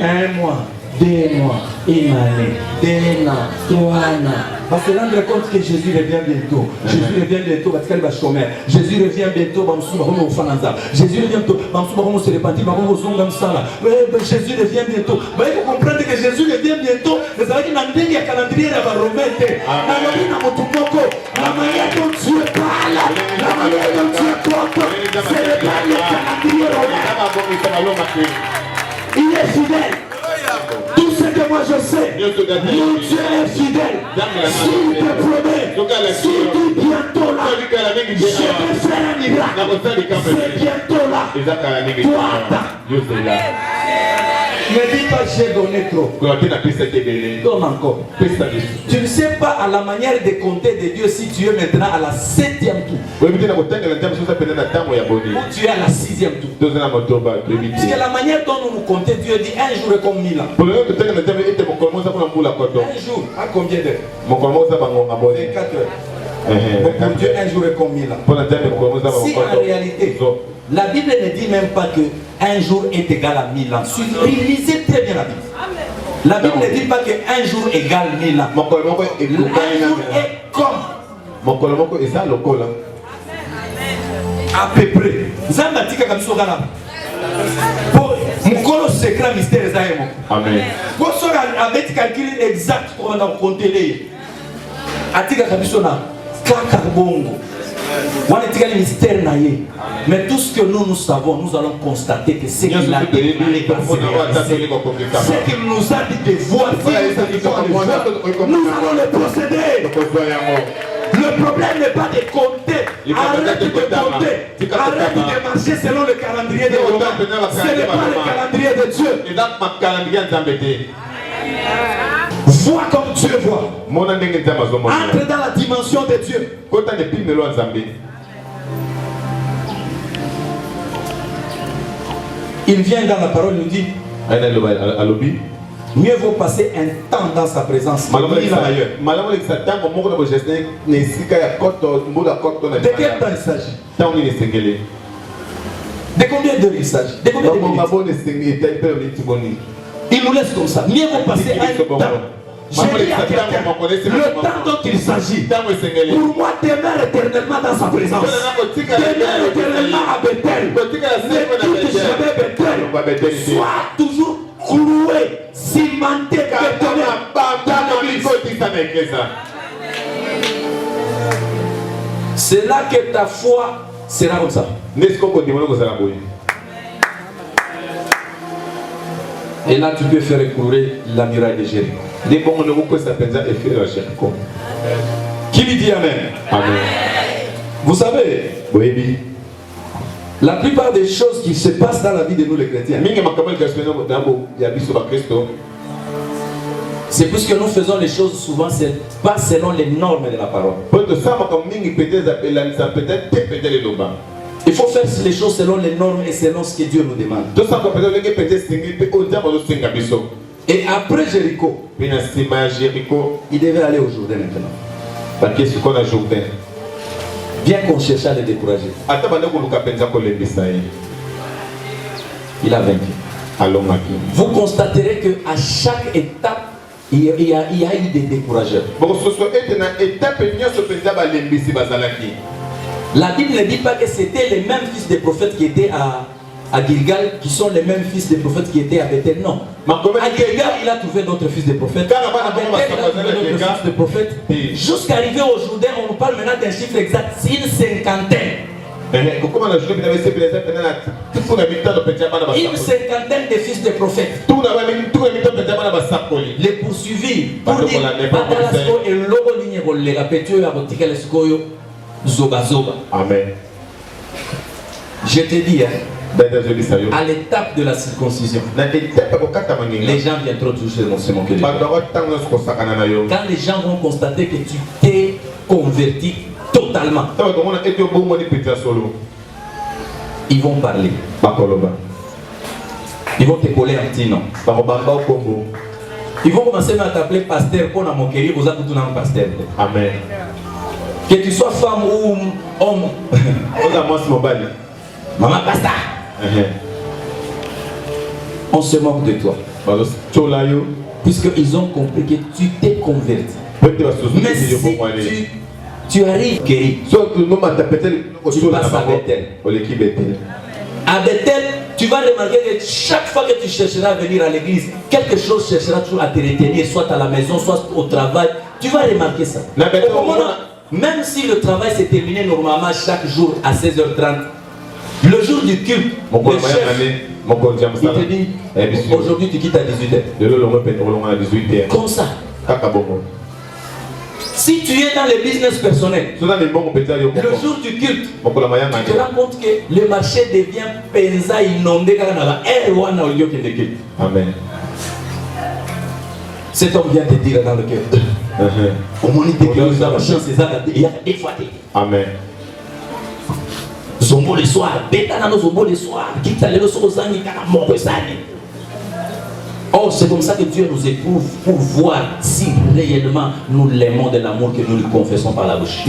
Un mois. 2 mois, 1 année, 2 ans, 3 ans. Va se rendre compte que Jésus revient bientôt. Jésus revient bientôt parce qu'elle va chômer. Jésus revient bientôt. Jésus revient bientôt. Jésus revient bientôt. Il faut comprendre que Jésus revient bientôt. Mais ça veut dire que il y a un calendrier à remettre. La manière dont Dieu parle, la manière dont Dieu compte, c'est le calendrier romain. Il est fidèle. Tout ce que moi je sais, mon Dieu est fidèle. S'il te promet, s'il dit bientôt là, je vais faire un miracle. C'est bientôt là. Toi, attends. Ne dis pas j'ai donné trop. Donne encore. Tu ne sais pas à la manière de compter de Dieu si tu es maintenant à la 7e tour. Ou tu es à la 6e tour. Parce que la manière dont nous comptons, Dieu dit un jour est comme 1000 ans. Un jour, à combien d'heures? 24 heures. Pour Dieu, un jour est comme 1000 ans. Si en réalité, la Bible ne dit même pas que un jour est égal à 1000 ans. Lisez très bien la Bible. La Bible ne dit pas que un jour égale 1000 ans. Un jour est comme. À peu près. Zambatika comme ça là. Pour mon secret mystère Zaïmo. Amen. Pour ça avec calcul exact pour on a compté les. Atika comme ça là. Kakabongo. On est les mystères naïe. Mais tout ce que nous savons, nous allons constater que c'est qu'il a déclaré passer. C'est qu'il nous a dit de voir. Nous allons le procéder. Le problème n'est pas de compter. Arrête de compter. Arrête de marcher selon le calendrier de Romains. Ce n'est pas le calendrier de Dieu. Vois comme Dieu voit. Entre dans la dimension de Dieu. Il vient dans la parole, il nous dit mieux vaut passer un temps dans sa présence que 1000 ans ailleurs. De quel temps il s'agit? De combien d'heures il s'agit? De combien de minutes? Il nous laisse comme ça. Mieux vaut passer un temps. Je dis à quelqu'un, le temps dont il s'agit, pour moi, demeure éternellement dans sa présence. Demeure éternellement à Bethel. Ne quitte jamais Bethel. Sois toujours cloué, cimenté, bétonné dans l'église. c'est là que ta foi sera comme ça. Et là, tu peux faire écouler la muraille de Jéricho. Qui lui dit Amen? Amen. Vous savez, oui. La plupart des choses qui se passent dans la vie de nous les chrétiens, c'est plus que nous faisons les choses souvent, c'est pas selon les normes de la parole. Il faut faire les choses selon les normes et selon ce que Dieu nous demande. Et après Jéricho, il devait aller au Jourdain maintenant. Bien qu'on cherche à le décourager. Il a vaincu. Vous constaterez qu'à chaque étape, il y a eu des décourageurs. La Bible ne dit pas que c'était les mêmes fils des prophètes qui étaient à Gilgal, qui sont les mêmes fils des prophètes qui étaient à Bethel. Non. À Gilgal, il a trouvé d'autres fils des prophètes. À Bethel, il a trouvé d'autres fils des prophètes. Jusqu'à arriver au Jourdain, on nous parle maintenant d'un chiffre exact, c'est une cinquantaine. Une cinquantaine de fils de prophètes. Les poursuivis pour dire Batalasco et Lobo Lignero, les rapeteux à Botika Lescoyo, Zoba Zoba. Amen. Je te dis, à l'étape de la circoncision, les gens viendront toucher mon sémon. Quand les gens vont constater que tu t'es converti totalement, ils vont parler. Ils vont te coller un petit nom. Ils vont commencer à t'appeler pasteur pour la moquerie, vous avez tout un pasteur. Amen. Que tu sois femme ou homme. Maman pasteur. On se moque de toi. Puisqu'ils ont compris que tu t'es converti. Mais si tu arrives guéri, tu passes à Bethel. À Bethel, tu vas remarquer que chaque fois que tu chercheras à venir à l'église, quelque chose cherchera toujours à te retenir, soit à la maison, soit au travail. Tu vas remarquer ça. Même si le travail s'est terminé normalement chaque jour à 16h30, le jour du culte, le chef, il te dit, aujourd'hui tu quittes à 18h. Comme ça. Si tu es dans les business personnels, le jour du culte, tu te rends compte que le marché devient pensa inondé. Amen. Cet homme vient te dire dans le cœur. Au moins, il y a des fois. Amen. Zombo le soir, bétana no zombo le soir, quitte à l'eau-sozangi, oh, c'est comme ça que Dieu nous éprouve pour voir si réellement nous l'aimons de l'amour que nous lui confessons par la bouche.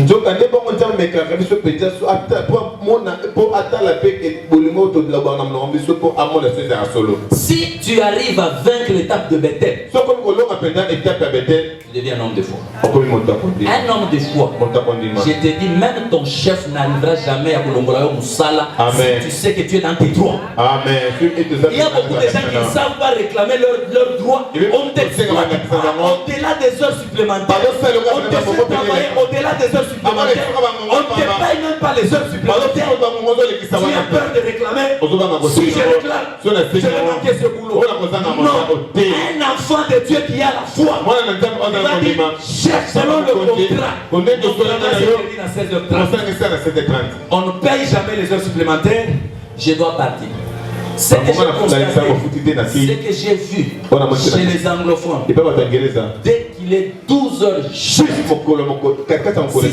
Si tu arrives à vaincre l'étape de Bethel, tu deviens un homme de foi. Un homme de foi. Je te dis, même ton chef n'arrivera jamais à Kolongolayo Moussala si tu sais que tu es dans tes droits. Amen. Il y a beaucoup de gens qui ne savent pas réclamer leurs droits. On au-delà des heures supplémentaires. On te fait travailler au-delà des heures supplémentaires. On ne te paye même pas les heures supplémentaires. Tu as peur de réclamer. Si je réclame, je vais manquer ce boulot. Non. Un enfant de Dieu qui a la foi, il va dire, cherche selon le contrat. On ne paye jamais les heures supplémentaires. Je dois partir. Ce que j'ai constaté, ce que j'ai vu chez les anglophones, dès qu'il est 12 heures juste, si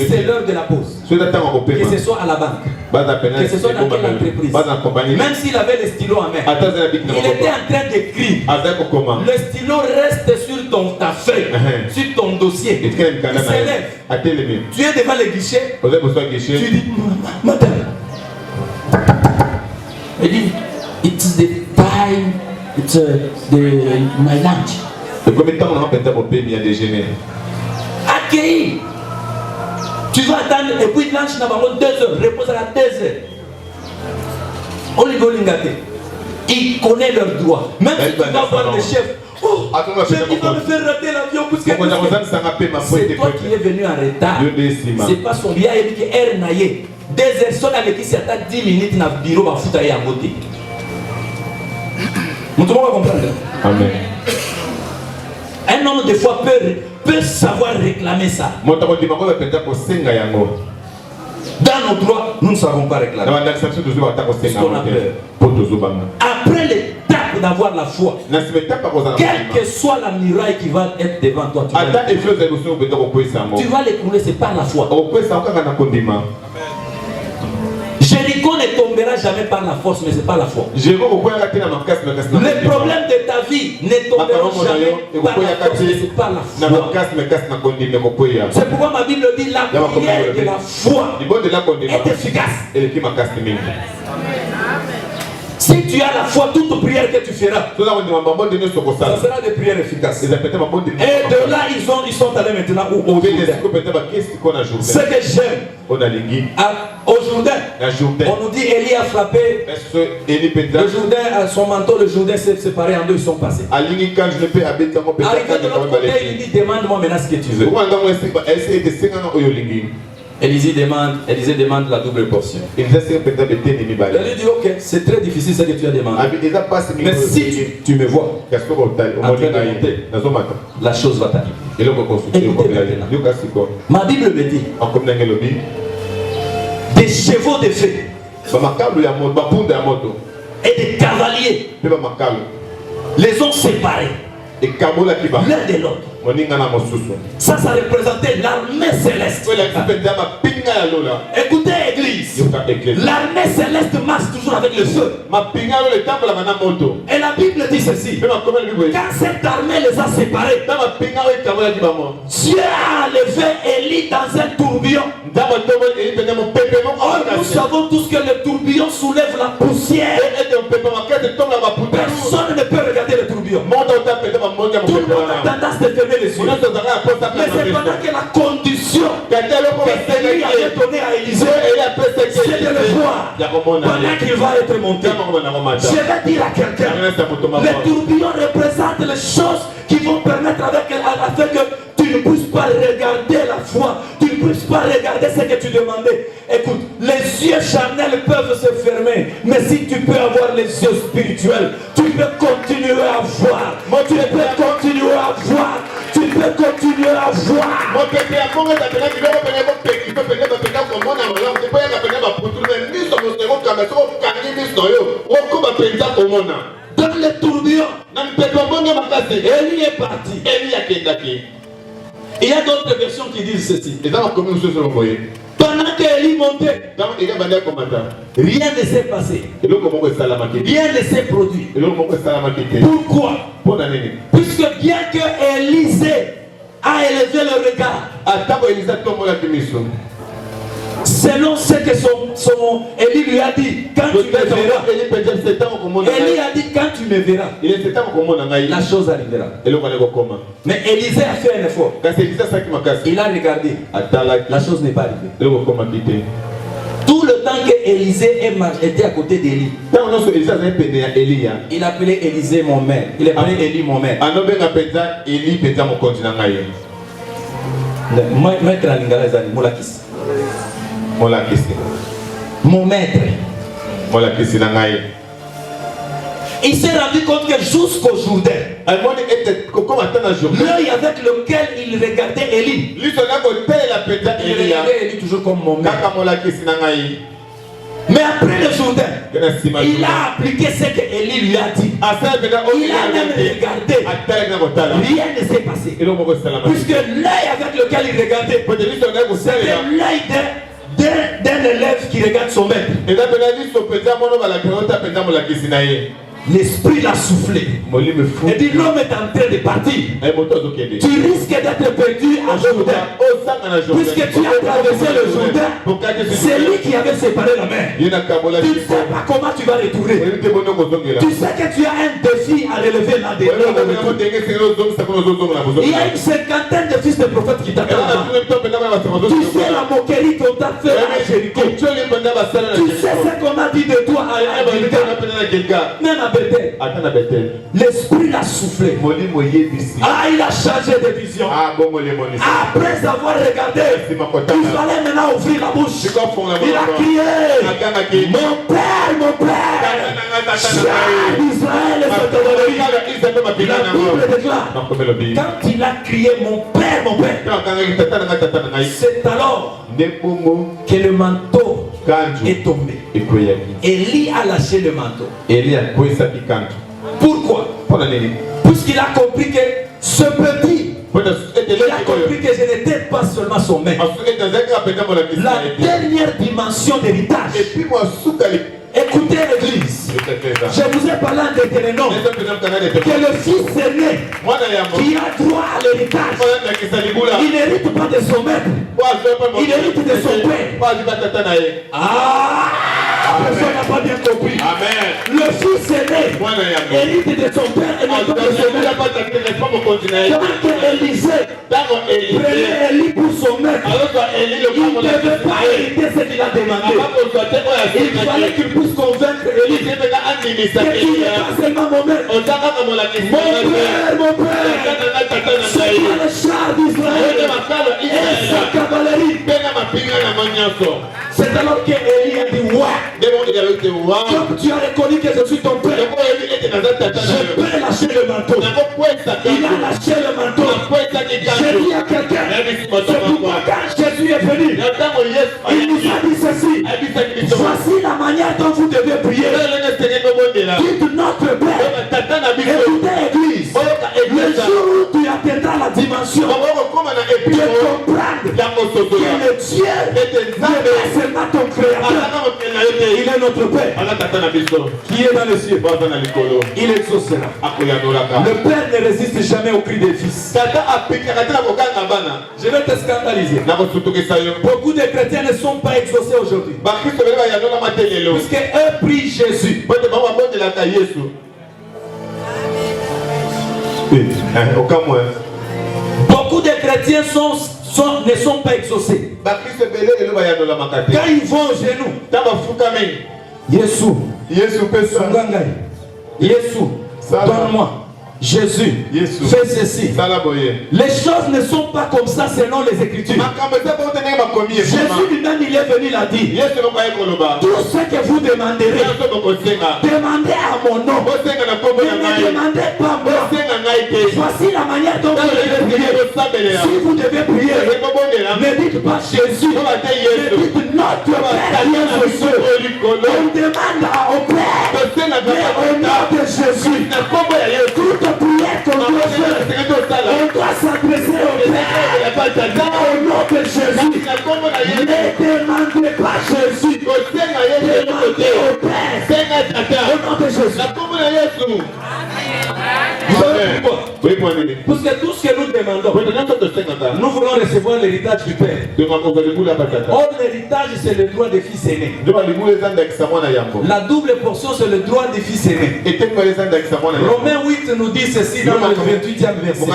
c'est l'heure de la pause, que ce soit à la banque, que ce soit dans quelle entreprise, même s'il avait le stylo en main, il était en train d'écrire. Le stylo reste sur ta feuille, sur ton dossier. Il s'élève. Tu es devant le guichet. Tu dis, madame. Il dit, it's the time, it's my lunch. Le premier temps, on a bien déjeuner. Accueilli. Tu vas attendre et puis lunch n'a pas 2 heures, repose à la 2 heures. On lui donne. Il connaît leurs droits. Même si tu vas voir le chef, oh Oh, il va me faire rater l'avion. C'est toi qui es venu en retard. C'est pas son bien. Il dit que R naïe. Des personnes avec qui c'est à 10 minutes dans le bureau, va foutre à côté. Tout le monde va comprendre. Amen. Un homme, des fois, peut savoir réclamer ça. Dans nos droits, nous ne savons pas réclamer. Parce qu'on a peur. Après l'étape d'avoir la foi, quelle que soit la muraille qui va être devant toi, tu vas l'écrouler, c'est pas la foi. Jéricho ne tombera jamais par la force, mais c'est pas la foi. Les problèmes de ta vie ne tomberont jamais par la force, mais c'est pas la foi. C'est pourquoi ma Bible dit la prière de la foi est efficace. Si tu as la foi, toute prière que tu feras, ça sera des prières efficaces. Et de là, ils sont allés maintenant au Jourdain. Ce que j'aime, au Jourdain, on nous dit Élie a frappé le Jourdain, son manteau, le Jourdain s'est séparé en deux, ils sont passés. Arrivé de l'autre côté, il dit demande-moi maintenant ce que tu veux. Élisée demande la double portion. Elle lui dit ok, c'est très difficile ce que tu as demandé. Mais si tu me vois en train de monter, la chose va t'arriver. Ma Bible me dit des chevaux de feu et des cavaliers les ont séparés l'un de l'autre. Ça représentait l'armée céleste. Écoutez, église, l'armée céleste marche toujours avec le feu. Et la Bible dit ceci: quand cette armée les a séparés, Dieu a levé Élie dans un tourbillon. Or, nous savons tous que le tourbillon soulève la poussière. Personne ne peut regarder le tourbillon. Tout le monde a tendance de fermer les yeux. Mais c'est pendant que la condition que Élie avait donnée à Élisée, c'est de le voir pendant qu'il va être monté. Je vais dire à quelqu'un, les tourbillons représentent les choses qui vont permettre afin que tu ne puisses pas regarder la foi, tu ne puisses pas regarder ce que tu demandais. Écoute, les yeux charnels peuvent se fermer, mais si tu peux avoir les yeux spirituels, tu peux continuer à voir. Tu peux continuer à voir. Tu peux continuer à voir. Dans les tourbillons, Élie est parti. Il y a d'autres versions qui disent ceci. Pendant qu'Élie montait, rien ne s'est passé. Rien ne s'est produit. Pourquoi? Puisque bien que Élisée a élevé le regard, selon ce que son Élie lui a dit, quand tu me verras, Élie a dit quand tu me verras, la chose arrivera. Mais Élisée a fait un effort. Il a regardé, la chose n'est pas arrivée. Tout le temps que Élisée était à côté d'Élie, il appelait Élisée mon maître. Il appelait Élie mon maître. Maître à Lingala Zani, Molakis. Mon maître. Il s'est rendu compte que jusqu'au Jourdain, l'œil avec lequel il regardait Élie, il regardait Élie toujours comme mon maître. Mais après le Jourdain, il a appliqué ce que Élie lui a dit. Il a même regardé. Rien ne s'est passé. Puisque l'œil avec lequel il regardait, c'était l'œil d'un élève qui regarde son maître. L'esprit l'a soufflé. Et dit l'homme est en train de partir. Tu risques d'être perdu à Jourdain. Puisque tu as traversé le Jourdain, c'est lui qui avait séparé la mer. Tu ne sais pas comment tu vas retourner. Tu sais que tu as un défi à relever là-dedans. Il y a une cinquantaine de fils de prophètes qui t'attendent. Tu sais la moquerie qu'on t'a fait à Jéricho. Tu sais ce qu'on a dit de toi à Jéricho. Même à Bethel. L'esprit l'a soufflé. Ah, il a changé de vision. Après avoir regardé, il fallait maintenant ouvrir la bouche. Il a crié, mon père, cher d'Israël et cette la Bible déclare, quand il a crié mon père, c'est alors que le manteau est tombé. Élie a lâché le manteau. Pourquoi? Puisqu'il a compris que ce petit, il a compris que je n'étais pas seulement son maître. La dernière dimension d'héritage. Écoutez l'église, je vous ai parlé en Deutéronome que le fils aîné qui a droit à l'héritage, il n'hérite pas de son maître, il hérite de son père. Ah, personne n'a pas bien compris. Amen. Le fils aîné hérite de son père et non pas de son maître. Quand Élisée prenait Élie pour son maître, il ne devait pas hériter ce qu'il a demandé. Il fallait qu'il puisse convaincre Élie qu'il n'est pas seulement mon maître. Mon père, c'est pas le char d'Israël et sa cavalerie. C'est alors qu'Élie a dit comme tu as reconnu que je suis ton père, je peux lâcher le manteau. Il a lâché le manteau. J'ai dit à quelqu'un, c'est pourquoi quand Jésus est venu, il nous a dit ceci: voici la manière dont vous devez prier. Dites notre Père. Écoutez l'église, le jour où tu atteindras la dimension de comprendre que le Dieu n'est pas seulement ton créateur, il est notre Père qui est dans les cieux. Il exaucera. Le Père ne résiste jamais au cri des fils. Je vais te scandaliser. Beaucoup de chrétiens ne sont pas exaucés aujourd'hui, puisqu'eux prient Jésus. Beaucoup de chrétiens ne sont pas exaucés. Quand ils vont au genou, Jésus, donne-moi. Jésus, fais ceci. Les choses ne sont pas comme ça selon les Écritures. Jésus lui-même, il est venu, il a dit: tout ce que vous demanderez, demandez à mon nom. Ne demandez pas moi. Voici la manière dont vous devez prier. Si vous devez prier, ne dites pas Jésus, ne dites notre Père qui est aux cieux. On demande au Père, mais au nom de Jésus. Toute prière qu'on doit faire, on doit s'adresser au Père au nom de Jésus. Ne demandez pas Jésus, demandez au Père au nom de Jésus. Vous savez pourquoi? Parce que tout ce que nous demandons, nous voulons recevoir l'héritage du Père. Or, l'héritage, c'est le droit des fils aînés. La double portion, c'est le droit des fils aînés. Romains 8 nous dit ceci dans le 28e verset.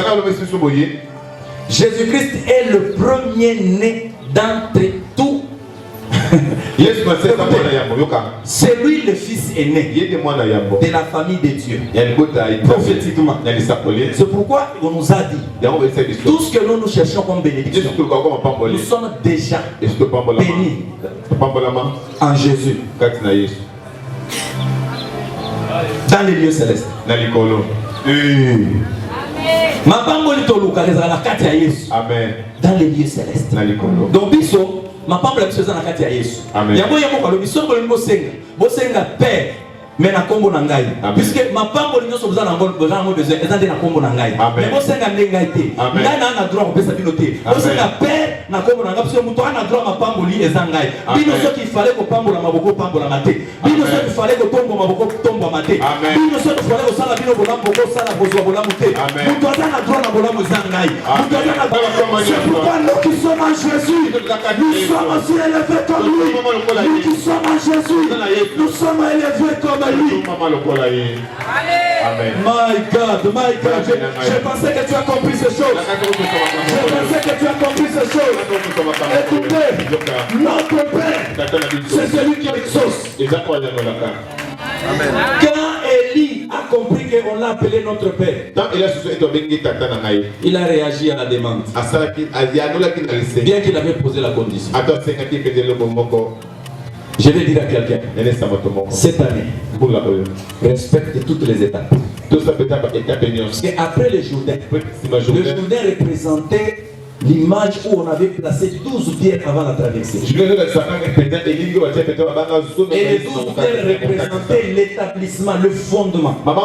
Jésus-Christ est le premier-né d'entre tous. C'est lui le fils aîné de la famille de Dieu. Prophétiquement. C'est pourquoi on nous a dit tout ce que nous cherchons comme bénédiction, nous sommes déjà bénis en Jésus dans les lieux célestes. Dans les lieux célestes. Donc biso ma pambo la biso na kati ya Yesu. Yango yango kalo biso ko limbo senga père mais na kombo na ngai, puisque ma pambo nyonso bozana ngo besoin ezande na kombo na ngai, mais bo senga ndenga ite ngai na droit ko pesa bino te, bo senga père na kombo na ngai, parce que muto ana droit ma pambo li ezangai bino soki fallait ko pambo la maboko pambo la mate, bino soki fallait ko tombo maboko tombo mate, bino soki fallait ko sala bino bolambo ko sala bozwa bolambo te, muto ana droit na bolambo ezangai, muto ana droit. C'est pourquoi nous qui sommes en Jésus, nous sommes aussi élevés comme lui. Nous qui sommes en Jésus, nous sommes élevés comme lui. Amen. My God, je pensais que tu as compris ces choses. Je pensais que tu as compris ces choses. Écoutez, notre Père, c'est celui qui exauce. Quand Élie a compris qu'on l'a appelé notre père, il a réagi à la demande. Bien qu'il avait posé la condition. Je vais dire à quelqu'un, cette année, respecte toutes les étapes. Et après le Jourdain représentait l'image où on avait placé 12 pierres avant la traversée. Et les 12 pierres représentaient l'établissement, le fondement. Donc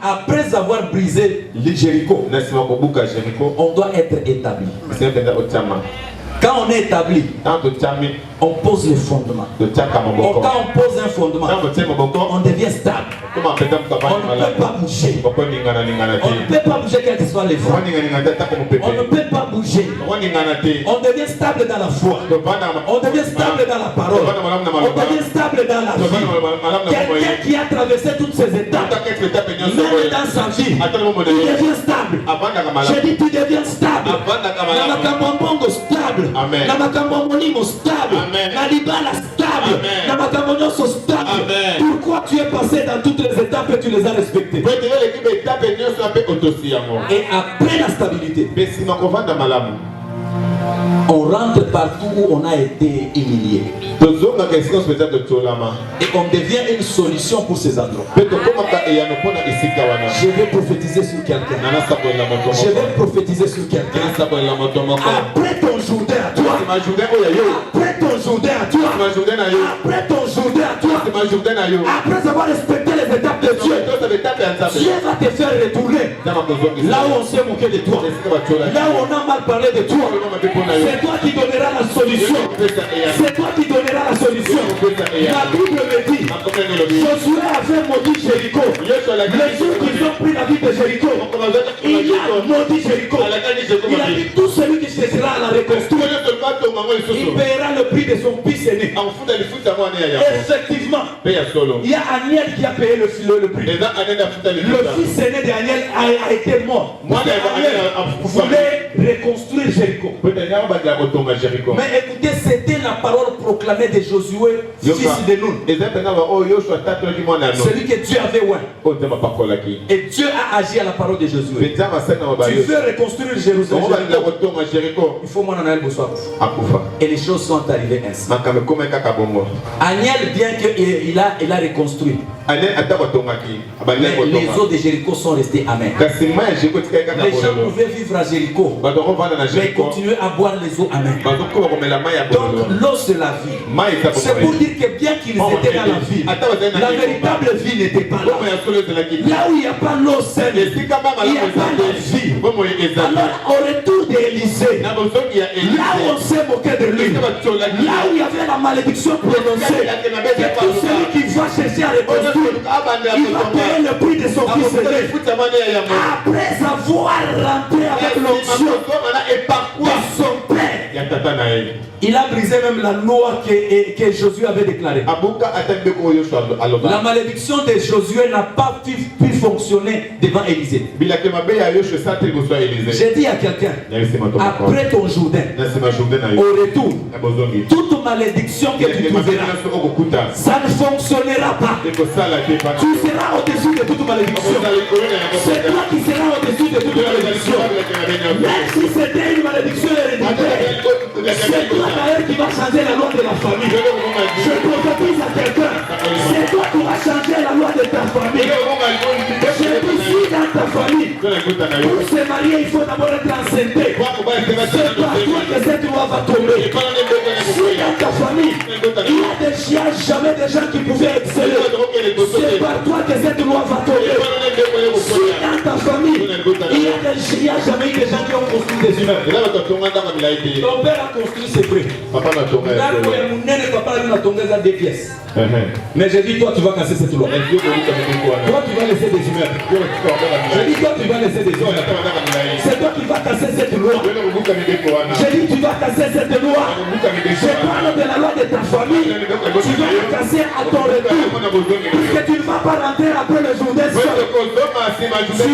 après avoir brisé le Jéricho, on doit être établi. Quand on est établi, on pose le fondement. Quand on pose un fondement, on devient stable. On ne peut pas bouger. On ne peut pas bouger quel que soit les vents. On ne peut pas bouger. On devient stable dans la foi. On devient stable dans la parole. On devient stable dans la vie. Quelqu'un qui a traversé toutes ces étapes, même dans sa vie, il devient stable. Je dis tu deviens stable. Namakamambongo stable. Namakamambonimo stable. Nalibala stable. Namakamambongo stable. Pourquoi tu es passé dans toutes les étapes et tu les as respectées? Et après la stabilité, on rentre partout où on a été humilié. Et on devient une solution pour ces endroits. Je vais prophétiser sur quelqu'un. Je vais prophétiser sur quelqu'un. Après ton Jourdain à toi. Après ton Jourdain à toi. Après ton Jourdain à toi. Après avoir respecté les étapes de Dieu, Dieu va te faire retourner là où on s'est moqué de toi. Là où on a mal parlé de toi. C'est toi qui donneras la solution. C'est toi qui donneras la solution. La Bible me dit, Josué avait maudit Jéricho. Les jours qu'ils ont pris la ville de Jéricho, il a maudit Jéricho. Il a dit tout celui qui cherchera à la reconstruire, il paiera le prix de son fils aîné. Effectivement, il y a Aniel qui a payé le prix. Le fils aîné d'Aniel a été mort. Aniel voulait reconstruire Jéricho. Mais écoutez, c'était la parole proclamée de Josué, fils de Nun. Celui que Dieu avait oint. Et Dieu a agi à la parole de Josué. Tu veux reconstruire Jérusalem, il faut moi en aller bonsoir. Et les choses sont arrivées ainsi. Aniel, bien qu'il a reconstruit, les eaux de Jéricho sont restées amères. Les gens pouvaient vivre à Jéricho, mais continuer à boire les eaux amères. Donc l'eau c'est la vie. C'est pour dire que bien qu'ils étaient dans la ville, la véritable vie n'était pas là. Là où il n'y a pas l'eau saine, il n'y a pas la vie. Alors au retour d'Élisée, là où on s'est moqué de lui, là où il y avait la malédiction prononcée, que tout celui qui va chercher à reconstruire, il va payer le prix de son fils aîné. Après avoir rentré avec l'onction de son père, il a brisé même la loi que Josué avait déclarée. La malédiction de Josué n'a pas pu fonctionner devant Élisée. J'ai dit à quelqu'un, après ton Jourdain, au retour, toute malédiction que tu trouveras, ça ne fonctionnera pas. Tu seras au-dessus de toute malédiction. C'est toi qui seras au-dessus de toute malédiction. Même si c'était une malédiction héréditaire, c'est toi d'ailleurs qui va changer la loi de la famille. Je prophétise à quelqu'un, c'est toi qui vas changer la loi de ta famille. Je dis si dans ta famille, pour se marier, il faut d'abord être enceinte. C'est par toi que cette loi va tomber. Si dans ta famille, il y a des chiens, jamais des gens qui pouvaient exceller, c'est par toi que cette loi va tomber. Si dans ta famille, il y a jamais des gens qui ont construit des humains. Ton père a construit ses prix. Papa a des pièces. Mais j'ai dit, toi tu vas casser cette loi. Toi tu vas laisser des humains. J'ai dit, toi tu vas laisser des humains. C'est toi qui vas casser cette loi. J'ai dit, tu vas casser cette loi. Je parle de la loi de ta famille. Tu vas la casser à ton retour. Parce que tu ne vas pas rentrer après le jour des sols. Tu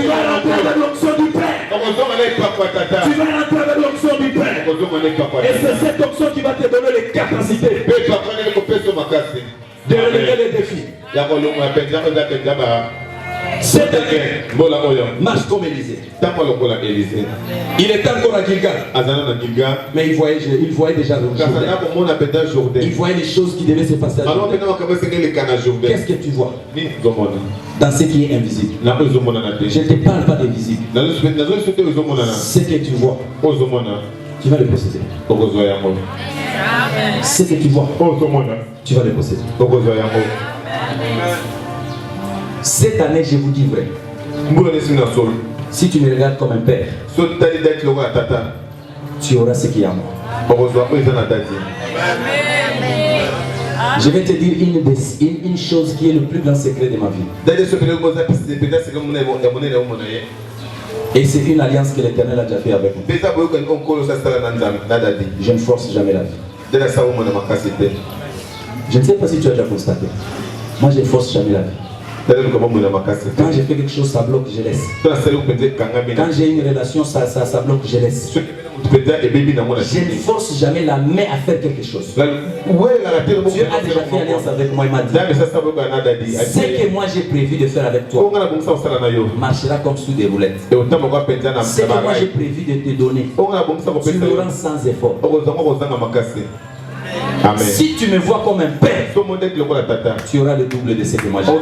vas rentrer avec l'onction du Père. Tu vas rentrer avec l'onction du Père. Et c'est cette onction qui va te donner les capacités de Cette année, marche comme Élisée. Il est encore à Gilgal. Mais il voyait déjà le Jourdain. Il voyait les choses qui devaient se passer à Jourdain. Qu'est-ce que tu vois dans ce qui est invisible? Je ne te parle pas des visibles. Ce que tu vois, tu vas le posséder. Ce que tu vois, tu vas le posséder. Cette année, je vous dis vrai. Si tu me regardes comme un père, tu auras ce qu'il y a en moi. Je vais te dire une chose qui est le plus grand secret de ma vie. Et c'est une alliance que l'Éternel a déjà fait avec moi. Je ne force jamais la vie. Je ne sais pas si tu as déjà constaté. Moi, je ne force jamais la vie. Quand j'ai fait quelque chose, ça bloque, je laisse. Quand j'ai une relation, ça bloque, je laisse. Je ne force jamais la main à faire quelque chose. Dieu a déjà fait alliance avec moi, il m'a dit. Ce que moi j'ai prévu de faire avec toi marchera comme sous des roulettes. Ce que moi j'ai prévu de te donner, tu le rends sans effort. Amen. Si tu me vois comme un père, tu auras le double de ce que moi j'ai.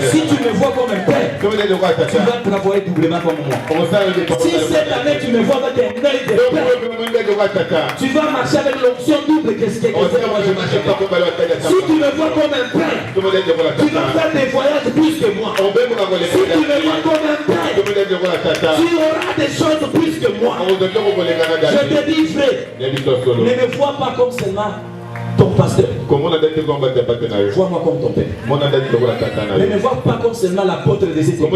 Si tu me vois comme un père, tu vas travailler doublement comme moi. Si cette année tu me vois avec un œil de père, tu vas marcher avec l'onction double que ce que moi je marche. Si tu me vois comme un père, tu vas faire des voyages plus que moi. Si tu me vois comme un père, tu auras des choses plus que moi. Je te dis frère, ne me vois pas comme seulement ton pasteur. Vois-moi comme ton père. Ne me vois pas comme seulement l'apôtre de cette église.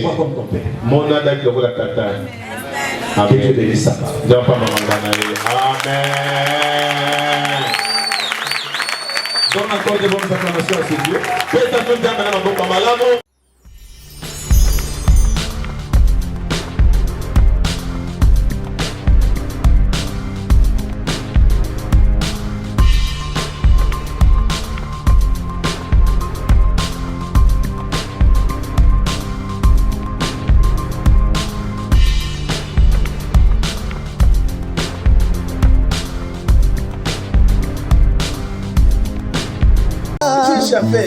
Vois comme ton père. Que Dieu bénisse sa parole. Amen. Donne encore de bonnes acclamations à ce Dieu.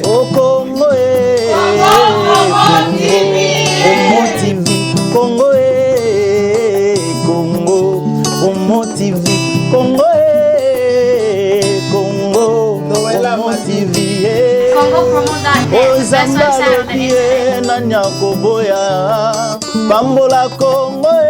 Au Congo, Congo TV, Congo, Congo, Congo TV, Congo, Congo, Congo TV, Ozamba lokie na nyakoboya, Pambola Congo.